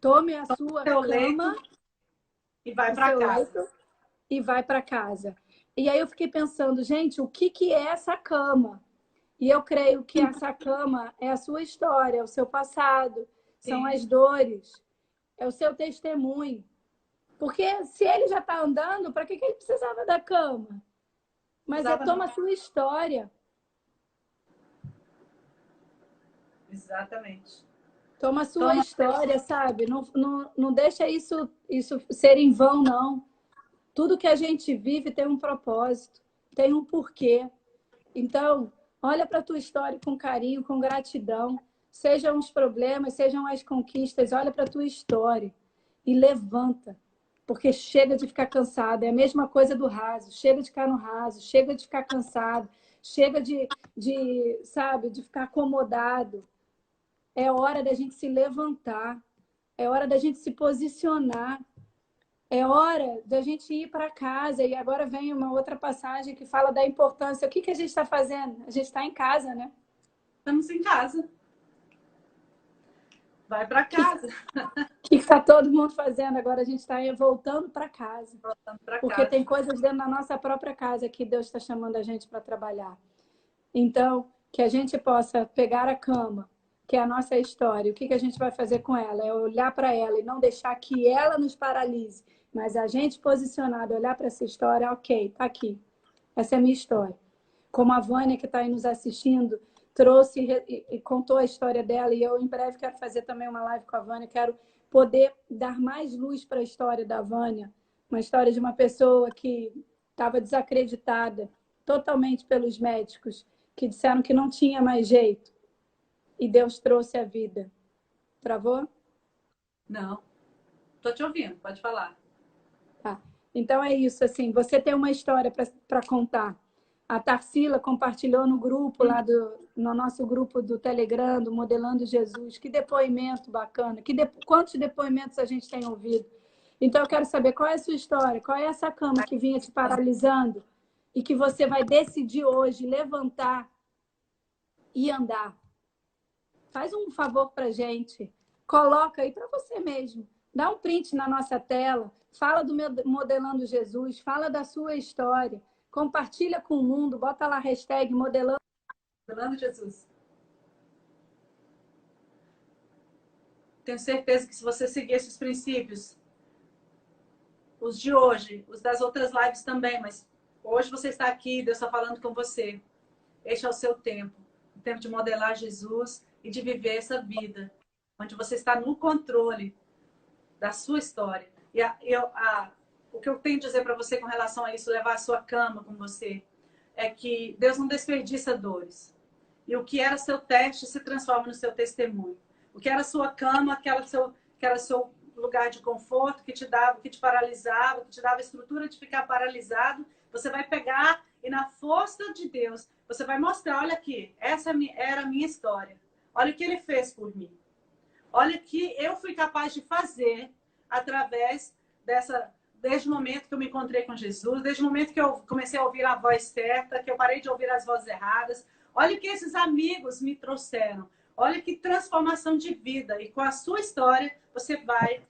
tome a sua cama e vai para casa. E vai para casa. E aí eu fiquei pensando, gente, o que é essa cama? E eu creio que essa cama é a sua história, é o seu passado, são as dores, é o seu testemunho. Porque se ele já está andando, para que ele precisava da cama? Mas toma a sua história. Exatamente. Toma a sua história, sabe? Não deixa isso ser em vão, não. Tudo que a gente vive tem um propósito, tem um porquê. Então, olha para a tua história com carinho, com gratidão. Sejam os problemas, sejam as conquistas, olha para a tua história e levanta. Porque chega de ficar cansado. É a mesma coisa do raso. Chega de ficar no raso, chega de ficar cansado, chega sabe, de ficar acomodado. É hora da gente se levantar. É hora da gente se posicionar. É hora da gente ir para casa. E agora vem uma outra passagem que fala da importância. O que a gente está fazendo? A gente está em casa, né? Estamos em casa. Vai para casa. O que está todo mundo fazendo? Agora a gente está voltando para casa. Porque tem coisas dentro da nossa própria casa que Deus está chamando a gente para trabalhar. Então, que a gente possa pegar a cama, que é a nossa história, o que a gente vai fazer com ela? É olhar para ela e não deixar que ela nos paralise, mas a gente posicionado, olhar para essa história, ok, tá aqui. Essa é a minha história. Como a Vânia, que está aí nos assistindo, trouxe e contou a história dela, e eu em breve quero fazer também uma live com a Vânia, quero poder dar mais luz para a história da Vânia, uma história de uma pessoa que estava desacreditada totalmente pelos médicos, que disseram que não tinha mais jeito, e Deus trouxe a vida. Travou? Não. Estou te ouvindo, pode falar. Tá. Então é isso, assim, você tem uma história para contar. A Tarsila compartilhou no grupo lá no nosso grupo do Telegram, do Modelando Jesus. Que depoimento bacana. Quantos depoimentos a gente tem ouvido? Então eu quero saber qual é a sua história, qual é essa cama que vinha te paralisando e que você vai decidir hoje levantar e andar. Faz um favor pra gente. Coloca aí para você mesmo. Dá um print na nossa tela. Fala do Modelando Jesus. Fala da sua história. Compartilha com o mundo. Bota lá a hashtag Modelando Jesus. Tenho certeza que se você seguir esses princípios, os de hoje, os das outras lives também, mas hoje você está aqui, Deus está falando com você. Este é o seu tempo. O tempo de modelar Jesus e de viver essa vida, onde você está no controle da sua história. O que eu tenho a dizer para você com relação a isso, levar a sua cama com você, é que Deus não desperdiça dores. E o que era seu teste se transforma no seu testemunho. O que era sua cama, que era seu lugar de conforto, que te paralisava, que te dava a estrutura de ficar paralisado, você vai pegar e na força de Deus, você vai mostrar, olha aqui, essa era a minha história. Olha o que ele fez por mim. Olha o que eu fui capaz de fazer através desde o momento que eu me encontrei com Jesus, desde o momento que eu comecei a ouvir a voz certa, que eu parei de ouvir as vozes erradas. Olha o que esses amigos me trouxeram. Olha que transformação de vida. E com a sua história, você vai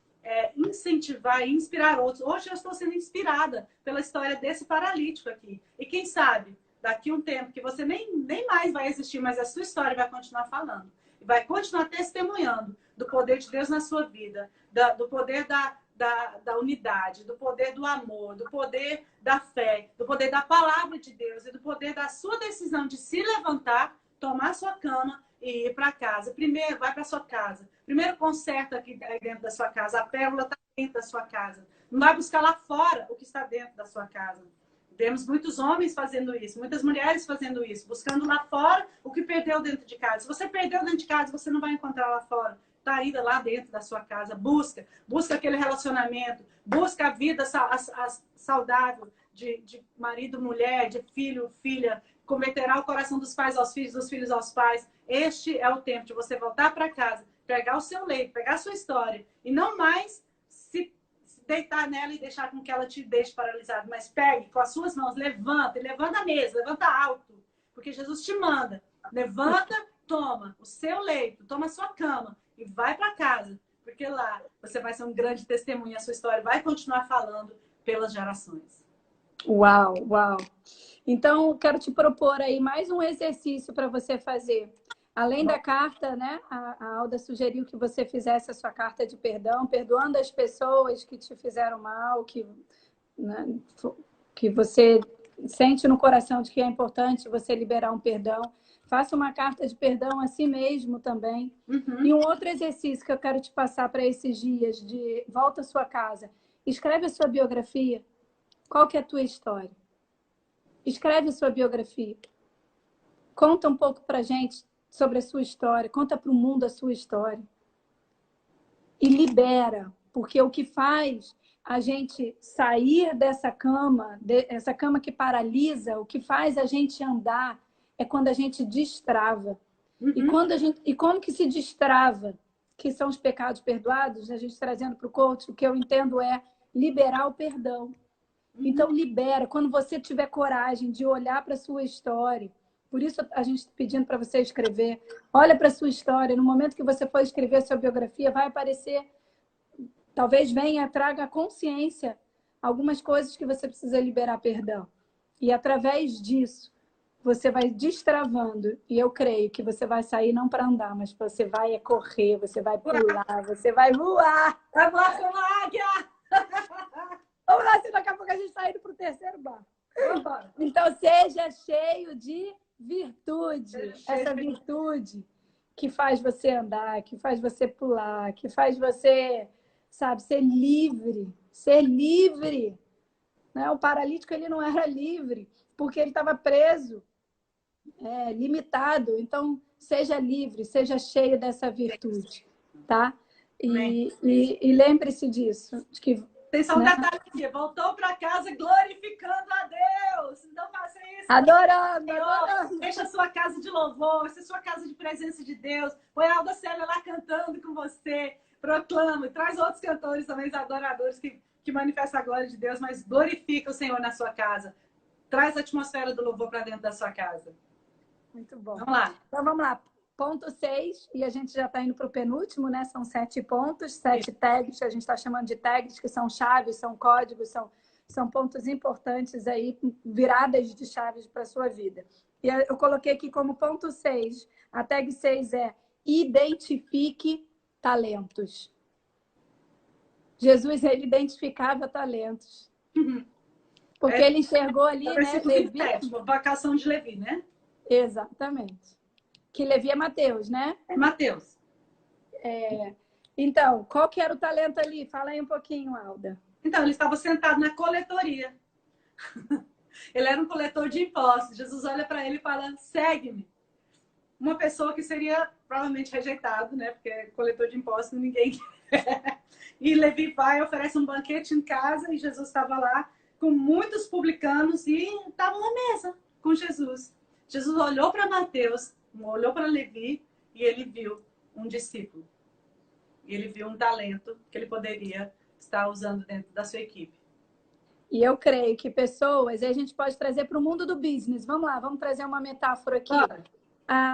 incentivar e inspirar outros. Hoje eu estou sendo inspirada pela história desse paralítico aqui. E quem sabe, daqui a um tempo que você nem mais vai existir, mas a sua história vai continuar falando. E vai continuar testemunhando do poder de Deus na sua vida, do poder da unidade, do poder do amor, do poder da fé, do poder da palavra de Deus e do poder da sua decisão de se levantar, tomar sua cama e ir para casa. Primeiro, vai para sua casa. Primeiro, conserta aqui dentro da sua casa. A pérola está dentro da sua casa. Não vai buscar lá fora o que está dentro da sua casa. Vemos muitos homens fazendo isso, muitas mulheres fazendo isso, buscando lá fora o que perdeu dentro de casa. Se você perdeu dentro de casa, você não vai encontrar lá fora. Está ainda lá dentro da sua casa. Busca aquele relacionamento, busca a vida saudável de marido, mulher, de filho, filha. Converterá o coração dos pais aos filhos, dos filhos aos pais. Este é o tempo de você voltar para casa, pegar o seu leito, pegar a sua história e não mais se deitar nela e deixar com que ela te deixe paralisado, mas pegue com as suas mãos, levanta, e levanta a mesa, levanta alto, porque Jesus te manda. Levanta, toma o seu leito, toma a sua cama e vai para casa, porque lá você vai ser um grande testemunho, a sua história vai continuar falando pelas gerações. Uau, uau. Então, quero te propor aí mais um exercício para você fazer. Além da carta, né? A Alda sugeriu que você fizesse a sua carta de perdão, perdoando as pessoas que te fizeram mal, né, que você sente no coração de que é importante você liberar um perdão. Faça uma carta de perdão a si mesmo também. Uhum. E um outro exercício que eu quero te passar para esses dias de volta à sua casa. Escreve a sua biografia. Qual que é a tua história? Escreve a sua biografia. Conta um pouco para a gente sobre a sua história. Conta para o mundo a sua história. E libera. Porque o que faz a gente sair dessa cama, essa cama que paralisa, o que faz a gente andar é quando a gente destrava. Uhum. E como que se destrava? Que são os pecados perdoados, a gente trazendo para o coach, o que eu entendo é liberar o perdão. Então, libera. Quando você tiver coragem de olhar para a sua história, por isso a gente está pedindo para você escrever, olha para a sua história. No momento que você for escrever a sua biografia, vai aparecer, talvez venha, traga consciência algumas coisas que você precisa liberar perdão. E através disso, você vai destravando. E eu creio que você vai sair não para andar, mas você vai correr, você vai pular, você vai voar. Vai voar como uma águia! Vamos lá, se daqui a pouco a gente está indo para o terceiro bar. Então, seja cheio de virtude. Essa virtude que faz você andar, que faz você pular, que faz você, sabe, ser livre. Ser livre. Né? O paralítico, ele não era livre, porque ele estava preso, limitado. Então, seja livre, seja cheio dessa virtude. Tá? E lembre-se disso, de que tem só um detalhe aqui, voltou para casa glorificando a Deus. Então faça isso. Adorando, Senhor, adorando. Deixa a sua casa de louvor, essa é a sua casa de presença de Deus. Põe a Alda Célia lá cantando com você. Proclama. Traz outros cantores também, os adoradores que manifestam a glória de Deus, mas glorifica o Senhor na sua casa. Traz a atmosfera do louvor para dentro da sua casa. Muito bom. Vamos lá. Então, vamos lá. Ponto 6, e a gente já está indo para o penúltimo, né? São 7 pontos, 7 tags, a gente está chamando de tags, que são chaves, são códigos, são pontos importantes aí, viradas de chaves para a sua vida. E eu coloquei aqui como ponto 6, a tag 6 é identifique talentos. Jesus, ele identificava talentos. Porque ele enxergou ali, né? Levi, vocação de Levi, né? Exatamente. Que Levi é Mateus, né? É Mateus. Então, qual que era o talento ali? Fala aí um pouquinho, Alda. Então, ele estava sentado na coletoria. Ele era um coletor de impostos. Jesus olha para ele e fala, segue-me. Uma pessoa que seria provavelmente rejeitado, né? Porque coletor de impostos ninguém quer. E Levi vai, oferece um banquete em casa e Jesus estava lá com muitos publicanos e estava na mesa com Jesus. Jesus olhou para Mateus, olhou para Levi e ele viu um discípulo. E ele viu um talento que ele poderia estar usando dentro da sua equipe. E eu creio que pessoas, e a gente pode trazer para o mundo do business. Vamos lá, vamos trazer uma metáfora aqui.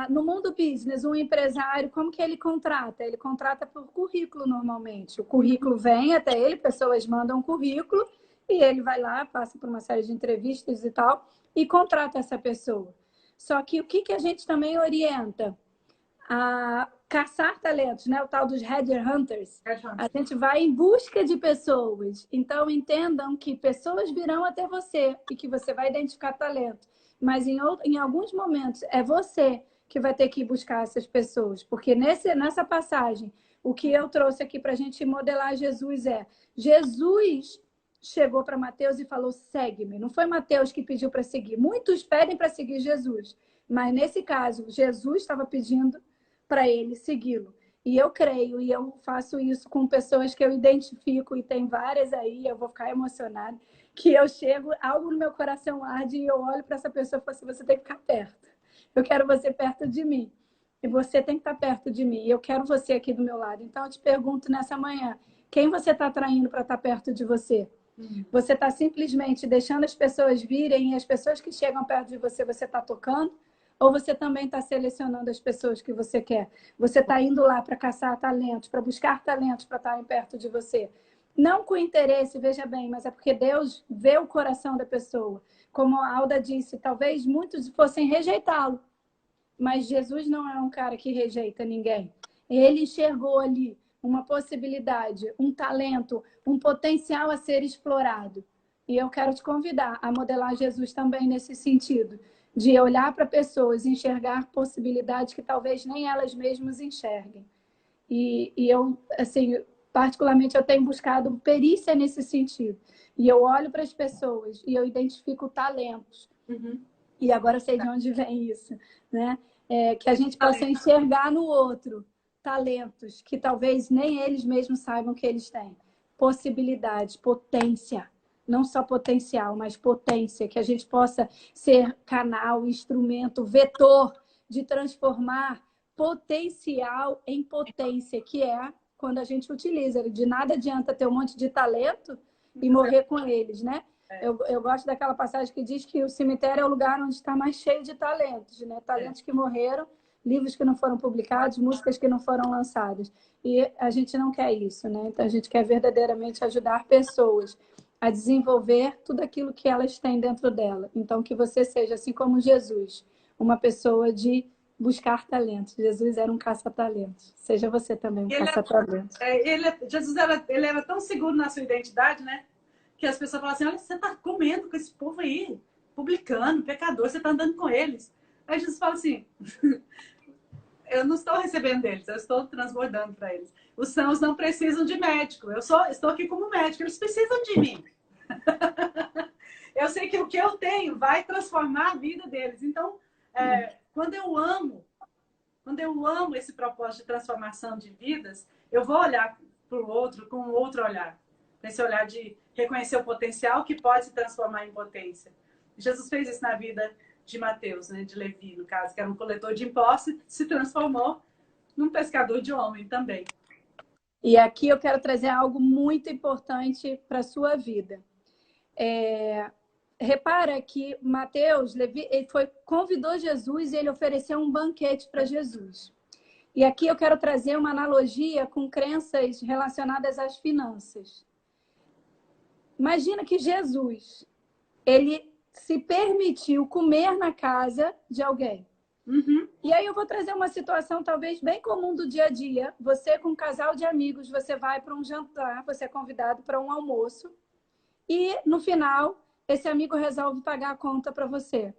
No mundo business, um empresário, como que ele contrata? Ele contrata por currículo normalmente. O currículo vem até ele, pessoas mandam um currículo e ele vai lá, passa por uma série de entrevistas e tal, e contrata essa pessoa. Só que o que a gente também orienta? A caçar talentos, né? O tal dos headhunters. A gente vai em busca de pessoas. Então, entendam que pessoas virão até você e que você vai identificar talento. Mas em alguns momentos é você que vai ter que buscar essas pessoas. Porque nessa passagem, o que eu trouxe aqui para a gente modelar Jesus é: Jesus chegou para Mateus e falou, segue-me. Não foi Mateus que pediu para seguir. Muitos pedem para seguir Jesus. Mas nesse caso, Jesus estava pedindo para ele segui-lo. E eu creio, e eu faço isso com pessoas que eu identifico, e tem várias aí, eu vou ficar emocionada, que eu chego, algo no meu coração arde, e eu olho para essa pessoa e falo assim, você tem que ficar perto. Eu quero você perto de mim. E você tem que estar perto de mim. E eu quero você aqui do meu lado. Então, eu te pergunto nessa manhã, quem você está atraindo para estar perto de você? Você está simplesmente deixando as pessoas virem, e as pessoas que chegam perto de você, você está tocando? Ou você também está selecionando as pessoas que você quer? Você está indo lá para caçar talentos, para buscar talentos para estarem perto de você. Não com interesse, veja bem, mas é porque Deus vê o coração da pessoa. Como a Alda disse, talvez muitos fossem rejeitá-lo. Mas Jesus não é um cara que rejeita ninguém. Ele enxergou ali uma possibilidade, um talento, um potencial a ser explorado. E eu quero te convidar a modelar Jesus também nesse sentido, de olhar para pessoas e enxergar possibilidades que talvez nem elas mesmas enxerguem. E eu, assim, particularmente, eu tenho buscado perícia nesse sentido. E eu olho para as pessoas e eu identifico talentos. E agora eu sei de onde vem isso, né? Que a gente possa enxergar no outro talentos que talvez nem eles mesmos saibam que eles têm. Possibilidade, potência. Não só potencial, mas potência. Que a gente possa ser canal, instrumento, vetor de transformar potencial em potência, que é quando a gente utiliza. De nada adianta ter um monte de talento e morrer com eles, né? Eu gosto daquela passagem que diz que o cemitério é o lugar onde está mais cheio de talentos, né? Talentos que morreram, livros que não foram publicados, músicas que não foram lançadas. E a gente não quer isso, né? Então a gente quer verdadeiramente ajudar pessoas a desenvolver tudo aquilo que elas têm dentro dela. Então que você seja, assim como Jesus, uma pessoa de buscar talentos. Jesus era um caça-talentos. Seja você também um caça-talentos. Jesus ele era tão seguro na sua identidade, né? Que as pessoas falam assim, olha, você está comendo com esse povo aí, publicano, pecador, você está andando com eles. Aí Jesus fala assim, eu não estou recebendo deles, eu estou transbordando para eles. Os sãos não precisam de médico, estou aqui como médico, eles precisam de mim. Eu sei que o que eu tenho vai transformar a vida deles. Então, quando eu amo esse propósito de transformação de vidas, eu vou olhar para o outro com um outro olhar. Esse olhar de reconhecer o potencial que pode se transformar em potência. Jesus fez isso na vida de Mateus, né? De Levi, no caso, que era um coletor de impostos, se transformou num pescador de homem também. E aqui eu quero trazer algo muito importante para a sua vida. Repara que Mateus, Levi, ele convidou Jesus e ele ofereceu um banquete para Jesus. E aqui eu quero trazer uma analogia com crenças relacionadas às finanças. Imagina que Jesus, ele se permitiu comer na casa de alguém. E aí eu vou trazer uma situação talvez bem comum do dia a dia. Você com um casal de amigos, você vai para um jantar, você é convidado para um almoço. E no final, esse amigo resolve pagar a conta para você.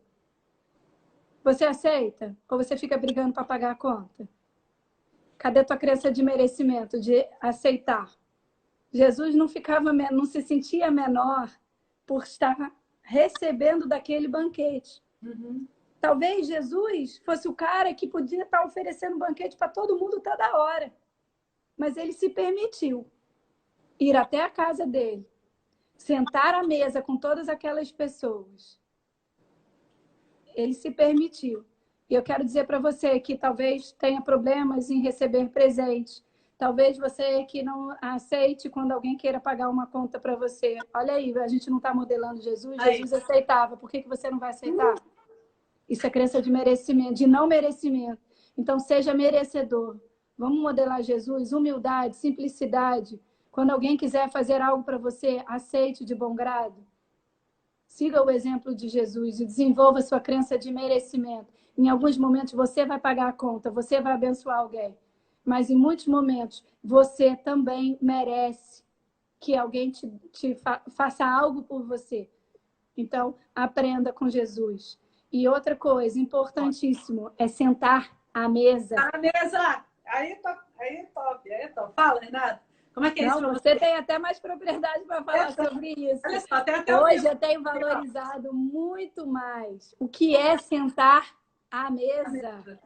Você aceita? Ou você fica brigando para pagar a conta? Cadê a tua crença de merecimento, de aceitar? Jesus não se sentia menor por estar recebendo daquele banquete. Talvez Jesus fosse o cara que podia estar oferecendo banquete para todo mundo toda hora. Mas ele se permitiu ir até a casa dele, sentar à mesa com todas aquelas pessoas. Ele se permitiu. E eu quero dizer para você que talvez tenha problemas em receber presentes. Talvez você que não aceite quando alguém queira pagar uma conta para você. Olha aí, a gente não está modelando Jesus. Aí. Jesus aceitava. Por que você não vai aceitar? Isso é crença de merecimento, de não merecimento. Então, seja merecedor. Vamos modelar Jesus, humildade, simplicidade. Quando alguém quiser fazer algo para você, aceite de bom grado. Siga o exemplo de Jesus e desenvolva sua crença de merecimento. Em alguns momentos você vai pagar a conta, você vai abençoar alguém. Mas em muitos momentos você também merece que alguém faça algo por você. Então, aprenda com Jesus. E outra coisa, importantíssimo, é sentar à mesa. À mesa! Aí é top. Fala, Renata. Como é que é isso Não, pra você tem até mais propriedade para falar sobre isso. Olha só, tem até Hoje eu tenho valorizado muito mais o que é sentar à mesa.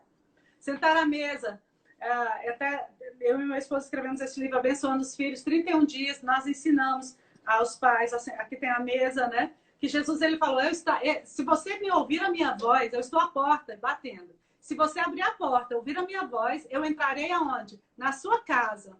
Sentar à mesa. Até eu e meu esposo escrevemos esse livro Abençoando os Filhos. 31 dias nós ensinamos aos pais, aqui tem a mesa, né? Que Jesus ele falou, se você me ouvir a minha voz, eu estou à porta batendo. Se você abrir a porta, ouvir a minha voz, eu entrarei aonde? Na sua casa.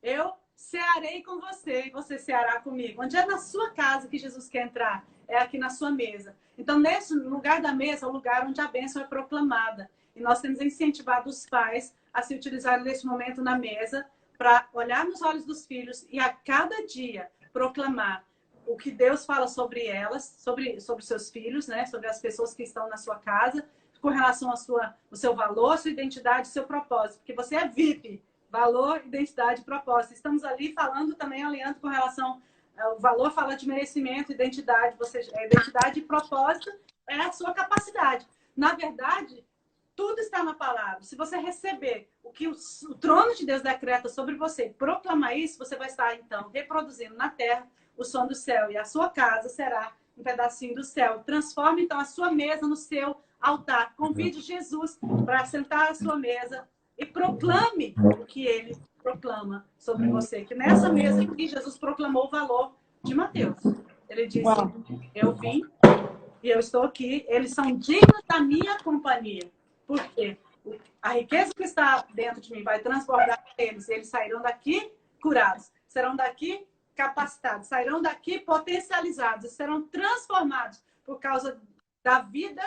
Eu cearei com você e você ceará comigo. Onde é na sua casa que Jesus quer entrar? É aqui na sua mesa. Então, nesse lugar da mesa é o lugar onde a bênção é proclamada. E nós temos incentivado os pais a se utilizarem nesse momento na mesa para olhar nos olhos dos filhos e a cada dia proclamar o que Deus fala sobre elas, sobre seus filhos, né? Sobre as pessoas que estão na sua casa, com relação ao seu valor, sua identidade, seu propósito. Porque você é VIP. Valor, identidade e propósito. Estamos ali falando também, alinhando com relação ao valor, fala de merecimento, identidade. Identidade e propósito é a sua capacidade. Na verdade, tudo está na palavra. Se você receber o que o trono de Deus decreta sobre você, proclamar isso, você vai estar, então, reproduzindo na terra o som do céu. E a sua casa será um pedacinho do céu. Transforme, então, a sua mesa no seu altar. Convide Jesus para sentar à sua mesa e proclame o que ele proclama sobre você. Que nessa mesa aqui, Jesus proclamou o valor de Mateus. Ele disse, eu vim e eu estou aqui. Eles são dignos da minha companhia. Por quê? A riqueza que está dentro de mim vai transbordar eles. Eles sairão daqui curados. Serão daqui capacitados. Sairão daqui potencializados. Serão transformados por causa da vida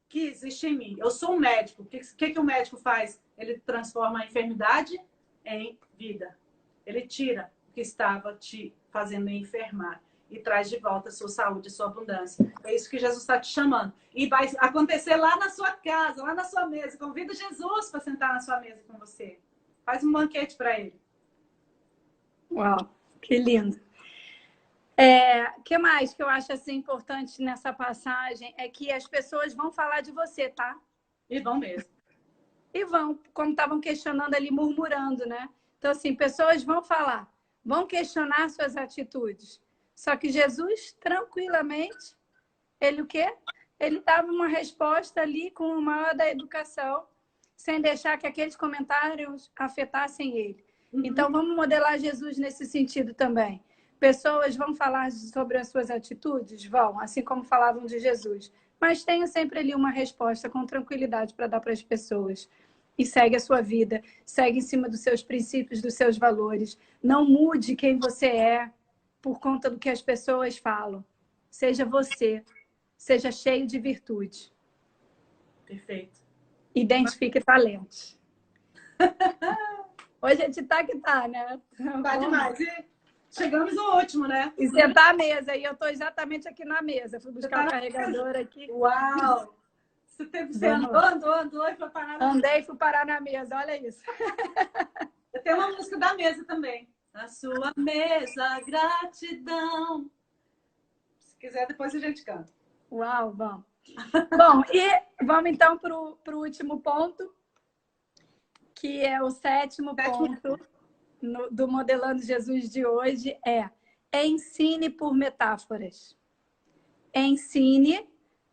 que existe em mim. Eu sou um médico. O que o médico faz? Ele transforma a enfermidade em vida. Ele tira o que estava te fazendo enfermar e traz de volta a sua saúde, a sua abundância. É isso que Jesus está te chamando. E vai acontecer lá na sua casa, lá na sua mesa. Convida Jesus para sentar na sua mesa com você. Faz um banquete para ele. Uau, que lindo. Que mais que eu acho assim, importante nessa passagem é que as pessoas vão falar de você, tá? E vão mesmo. E vão, como estavam questionando ali, murmurando, né? Então, assim, pessoas vão falar, vão questionar suas atitudes. Só que Jesus, tranquilamente, ele o quê? Ele dava uma resposta ali com o maior da educação, sem deixar que aqueles comentários afetassem ele. Então, vamos modelar Jesus nesse sentido também. Pessoas vão falar sobre as suas atitudes? Vão, assim como falavam de Jesus. Mas tenha sempre ali uma resposta com tranquilidade para dar para as pessoas. E segue a sua vida, segue em cima dos seus princípios, dos seus valores. Não mude quem você é por conta do que as pessoas falam. Seja você, seja cheio de virtude. Perfeito. Identifique talentos. Hoje a gente tá que tá, né? Tá demais. E chegamos no último, né? E sentar à mesa. E eu tô exatamente aqui na mesa. Fui buscar o carregador aqui. Uau! Você andou e foi parar na mesa. Andei e fui parar na mesa. Olha isso. Eu tenho uma música da mesa também. Na sua mesa, gratidão. Se quiser, depois a gente canta. Uau, vamos. Bom, e vamos então para o último ponto, que é o sétimo ponto do Modelando Jesus de hoje, ensine por metáforas. Ensine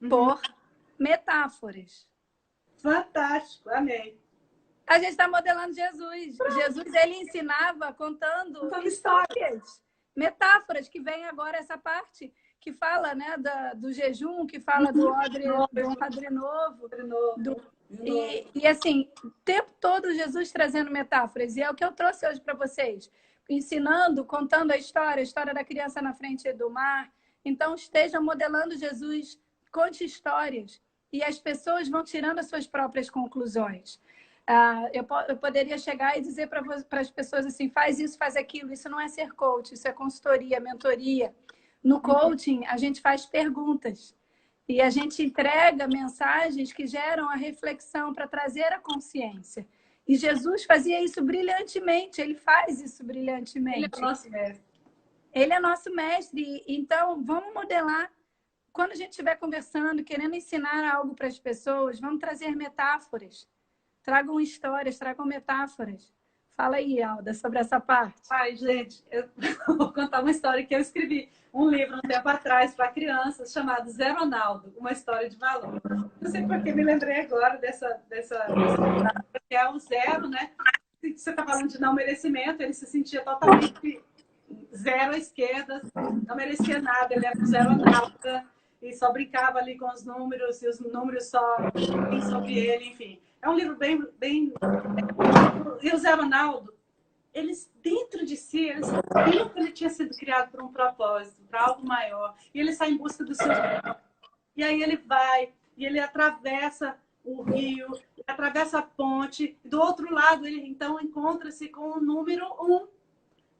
por metáforas. Fantástico, amei. A gente está modelando Jesus. Jesus, ele ensinava contando histórias, metáforas, que vem agora essa parte, que fala, né, do jejum, que fala do odre novo. E assim, o tempo todo Jesus trazendo metáforas. E é o que eu trouxe hoje para vocês. Ensinando, contando a história da criança na frente do mar. Então, esteja modelando Jesus, conte histórias. E as pessoas vão tirando as suas próprias conclusões. Eu poderia chegar e dizer para as pessoas assim, faz isso, faz aquilo. Isso não é ser coach, isso é consultoria, mentoria. No coaching, a gente faz perguntas. E a gente entrega mensagens que geram a reflexão para trazer a consciência. E Jesus fazia isso brilhantemente, ele faz isso brilhantemente. Ele é nosso mestre. Ele é nosso mestre. Então, vamos modelar. Quando a gente estiver conversando, querendo ensinar algo para as pessoas, vamos trazer metáforas. Tragam histórias, tragam metáforas. Fala aí, Alda, sobre essa parte. Ai, gente, eu vou contar uma história que eu escrevi um livro um tempo atrás para crianças chamado Zé Ronaldo, uma história de valor. Não sei porque me lembrei agora dessa que é o zero, né? Você está falando de não merecimento, ele se sentia totalmente zero à esquerda, não merecia nada, ele era zero à nada e só brincava ali com os números e os números só vinham sobre ele, enfim. É um livro bem... E o Zé Ronaldo, eles dentro de si, eles sabiam que ele tinha sido criado por um propósito, para algo maior. E ele sai em busca dos seus... E aí ele vai, e ele atravessa o rio, atravessa a ponte. E do outro lado, ele então encontra-se com o número 1,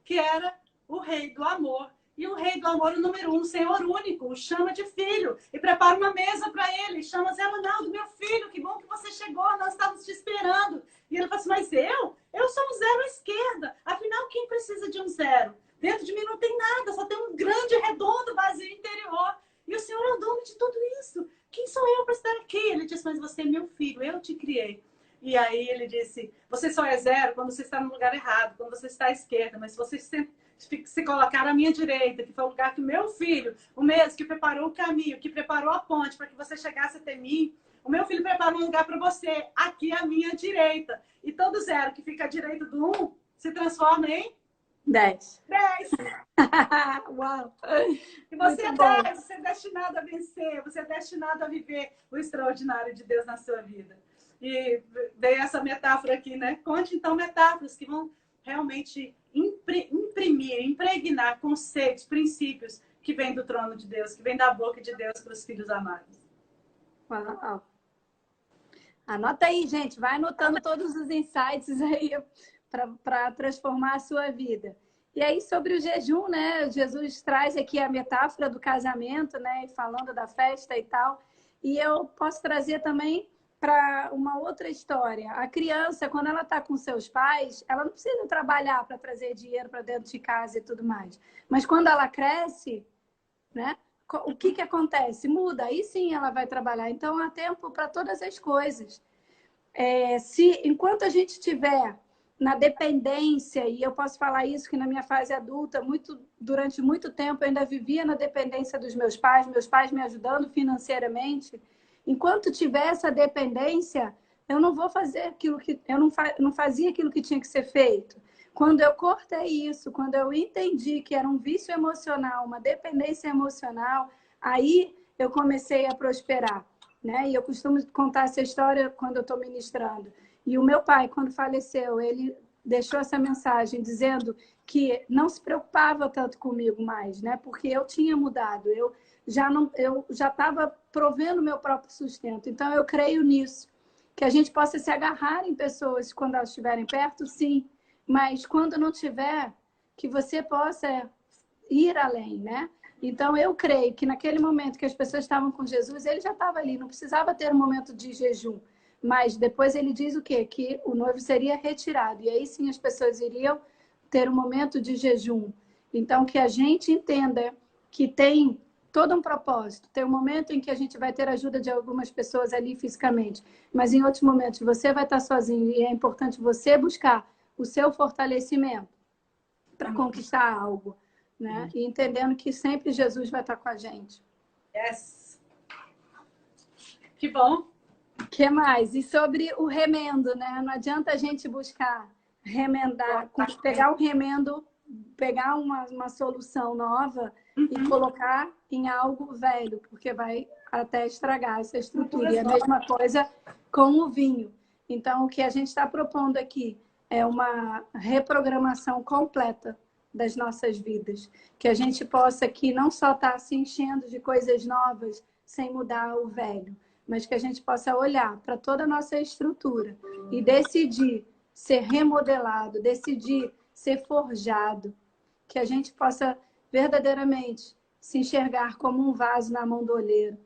que era o rei do amor. E o rei do amor, o número 1, o Senhor único, o chama de filho. E prepara uma mesa para ele. Chama Zé Ronaldo, meu filho, que bom que você chegou, nós estávamos te esperando. E ele fala assim, mas eu sou um zero à esquerda. Afinal, quem precisa de um zero? Dentro de mim não tem nada, só tem um grande, redondo vazio interior. E o Senhor é o dono de tudo isso. Quem sou eu para estar aqui? Ele disse, mas você é meu filho, eu te criei. E aí ele disse, você só é zero quando você está no lugar errado, quando você está à esquerda. Mas se você se colocar à minha direita, que foi o lugar que o meu filho, o mesmo que preparou o caminho, que preparou a ponte para que você chegasse até mim, o meu filho preparou um lugar para você, aqui à minha direita. E todo zero que fica à direita do 1 se transforma em 10. 10. Uau! E você é 10, você é destinado a vencer, você é destinado a viver o extraordinário de Deus na sua vida. E veio essa metáfora aqui, né? Conte então metáforas que vão realmente imprimir, impregnar conceitos, princípios que vêm do trono de Deus, que vêm da boca de Deus para os filhos amados. Uau. Anota aí, gente. Vai anotando todos os insights aí para transformar a sua vida. E aí, sobre o jejum, né? Jesus traz aqui a metáfora do casamento, né? Falando da festa e tal. E eu posso trazer também para uma outra história. A criança, quando ela está com seus pais, ela não precisa trabalhar para trazer dinheiro para dentro de casa e tudo mais. Mas quando ela cresce, né? O que acontece? Muda, aí sim ela vai trabalhar. Então, há tempo para todas as coisas. Enquanto a gente estiver na dependência, e eu posso falar isso que na minha fase adulta, durante muito tempo eu ainda vivia na dependência dos meus pais me ajudando financeiramente. Enquanto tiver essa dependência, eu não vou fazer aquilo que... Eu não fazia aquilo que tinha que ser feito. Quando eu cortei isso, quando eu entendi que era um vício emocional, uma dependência emocional, aí eu comecei a prosperar, né? E eu costumo contar essa história quando eu estou ministrando. E o meu pai, quando faleceu, ele deixou essa mensagem dizendo que não se preocupava tanto comigo mais, né? Porque eu tinha mudado, eu já estava provendo meu próprio sustento. Então, eu creio nisso, que a gente possa se agarrar em pessoas quando elas estiverem perto, sim, mas quando não tiver, que você possa ir além, né? Então, eu creio que naquele momento que as pessoas estavam com Jesus, ele já estava ali, não precisava ter um momento de jejum. Mas depois ele diz o quê? Que o noivo seria retirado. E aí sim as pessoas iriam ter um momento de jejum. Então, que a gente entenda que tem todo um propósito. Tem um momento em que a gente vai ter a ajuda de algumas pessoas ali fisicamente. Mas em outros momentos você vai estar sozinho. E é importante você buscar o seu fortalecimento para conquistar algo, né? E entendendo que sempre Jesus vai estar com a gente. Yes! Que bom! O que mais? E sobre o remendo, né? Não adianta a gente buscar remendar, pegar um remendo, pegar uma solução nova e colocar em algo velho, porque vai até estragar essa estrutura. E a mesma coisa com o vinho. Então, o que a gente está propondo aqui é uma reprogramação completa das nossas vidas. Que a gente possa aqui não só estar se enchendo de coisas novas sem mudar o velho, mas que a gente possa olhar para toda a nossa estrutura e decidir ser remodelado, decidir ser forjado, que a gente possa verdadeiramente se enxergar como um vaso na mão do olheiro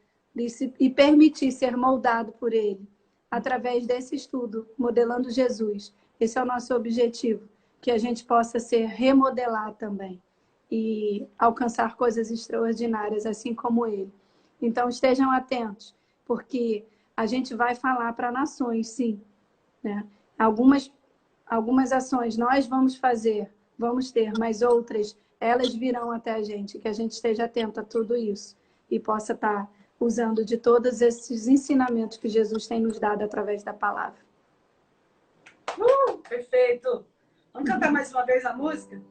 e permitir ser moldado por ele, através desse estudo, modelando Jesus. Esse é o nosso objetivo, que a gente possa ser remodelar também e alcançar coisas extraordinárias, assim como ele. Então, estejam atentos, porque a gente vai falar para nações, sim, né? Algumas ações nós vamos fazer, vamos ter, mas outras, elas virão até a gente, que a gente esteja atento a tudo isso e possa estar usando de todos esses ensinamentos que Jesus tem nos dado através da palavra. Perfeito! Vamos cantar mais uma vez a música?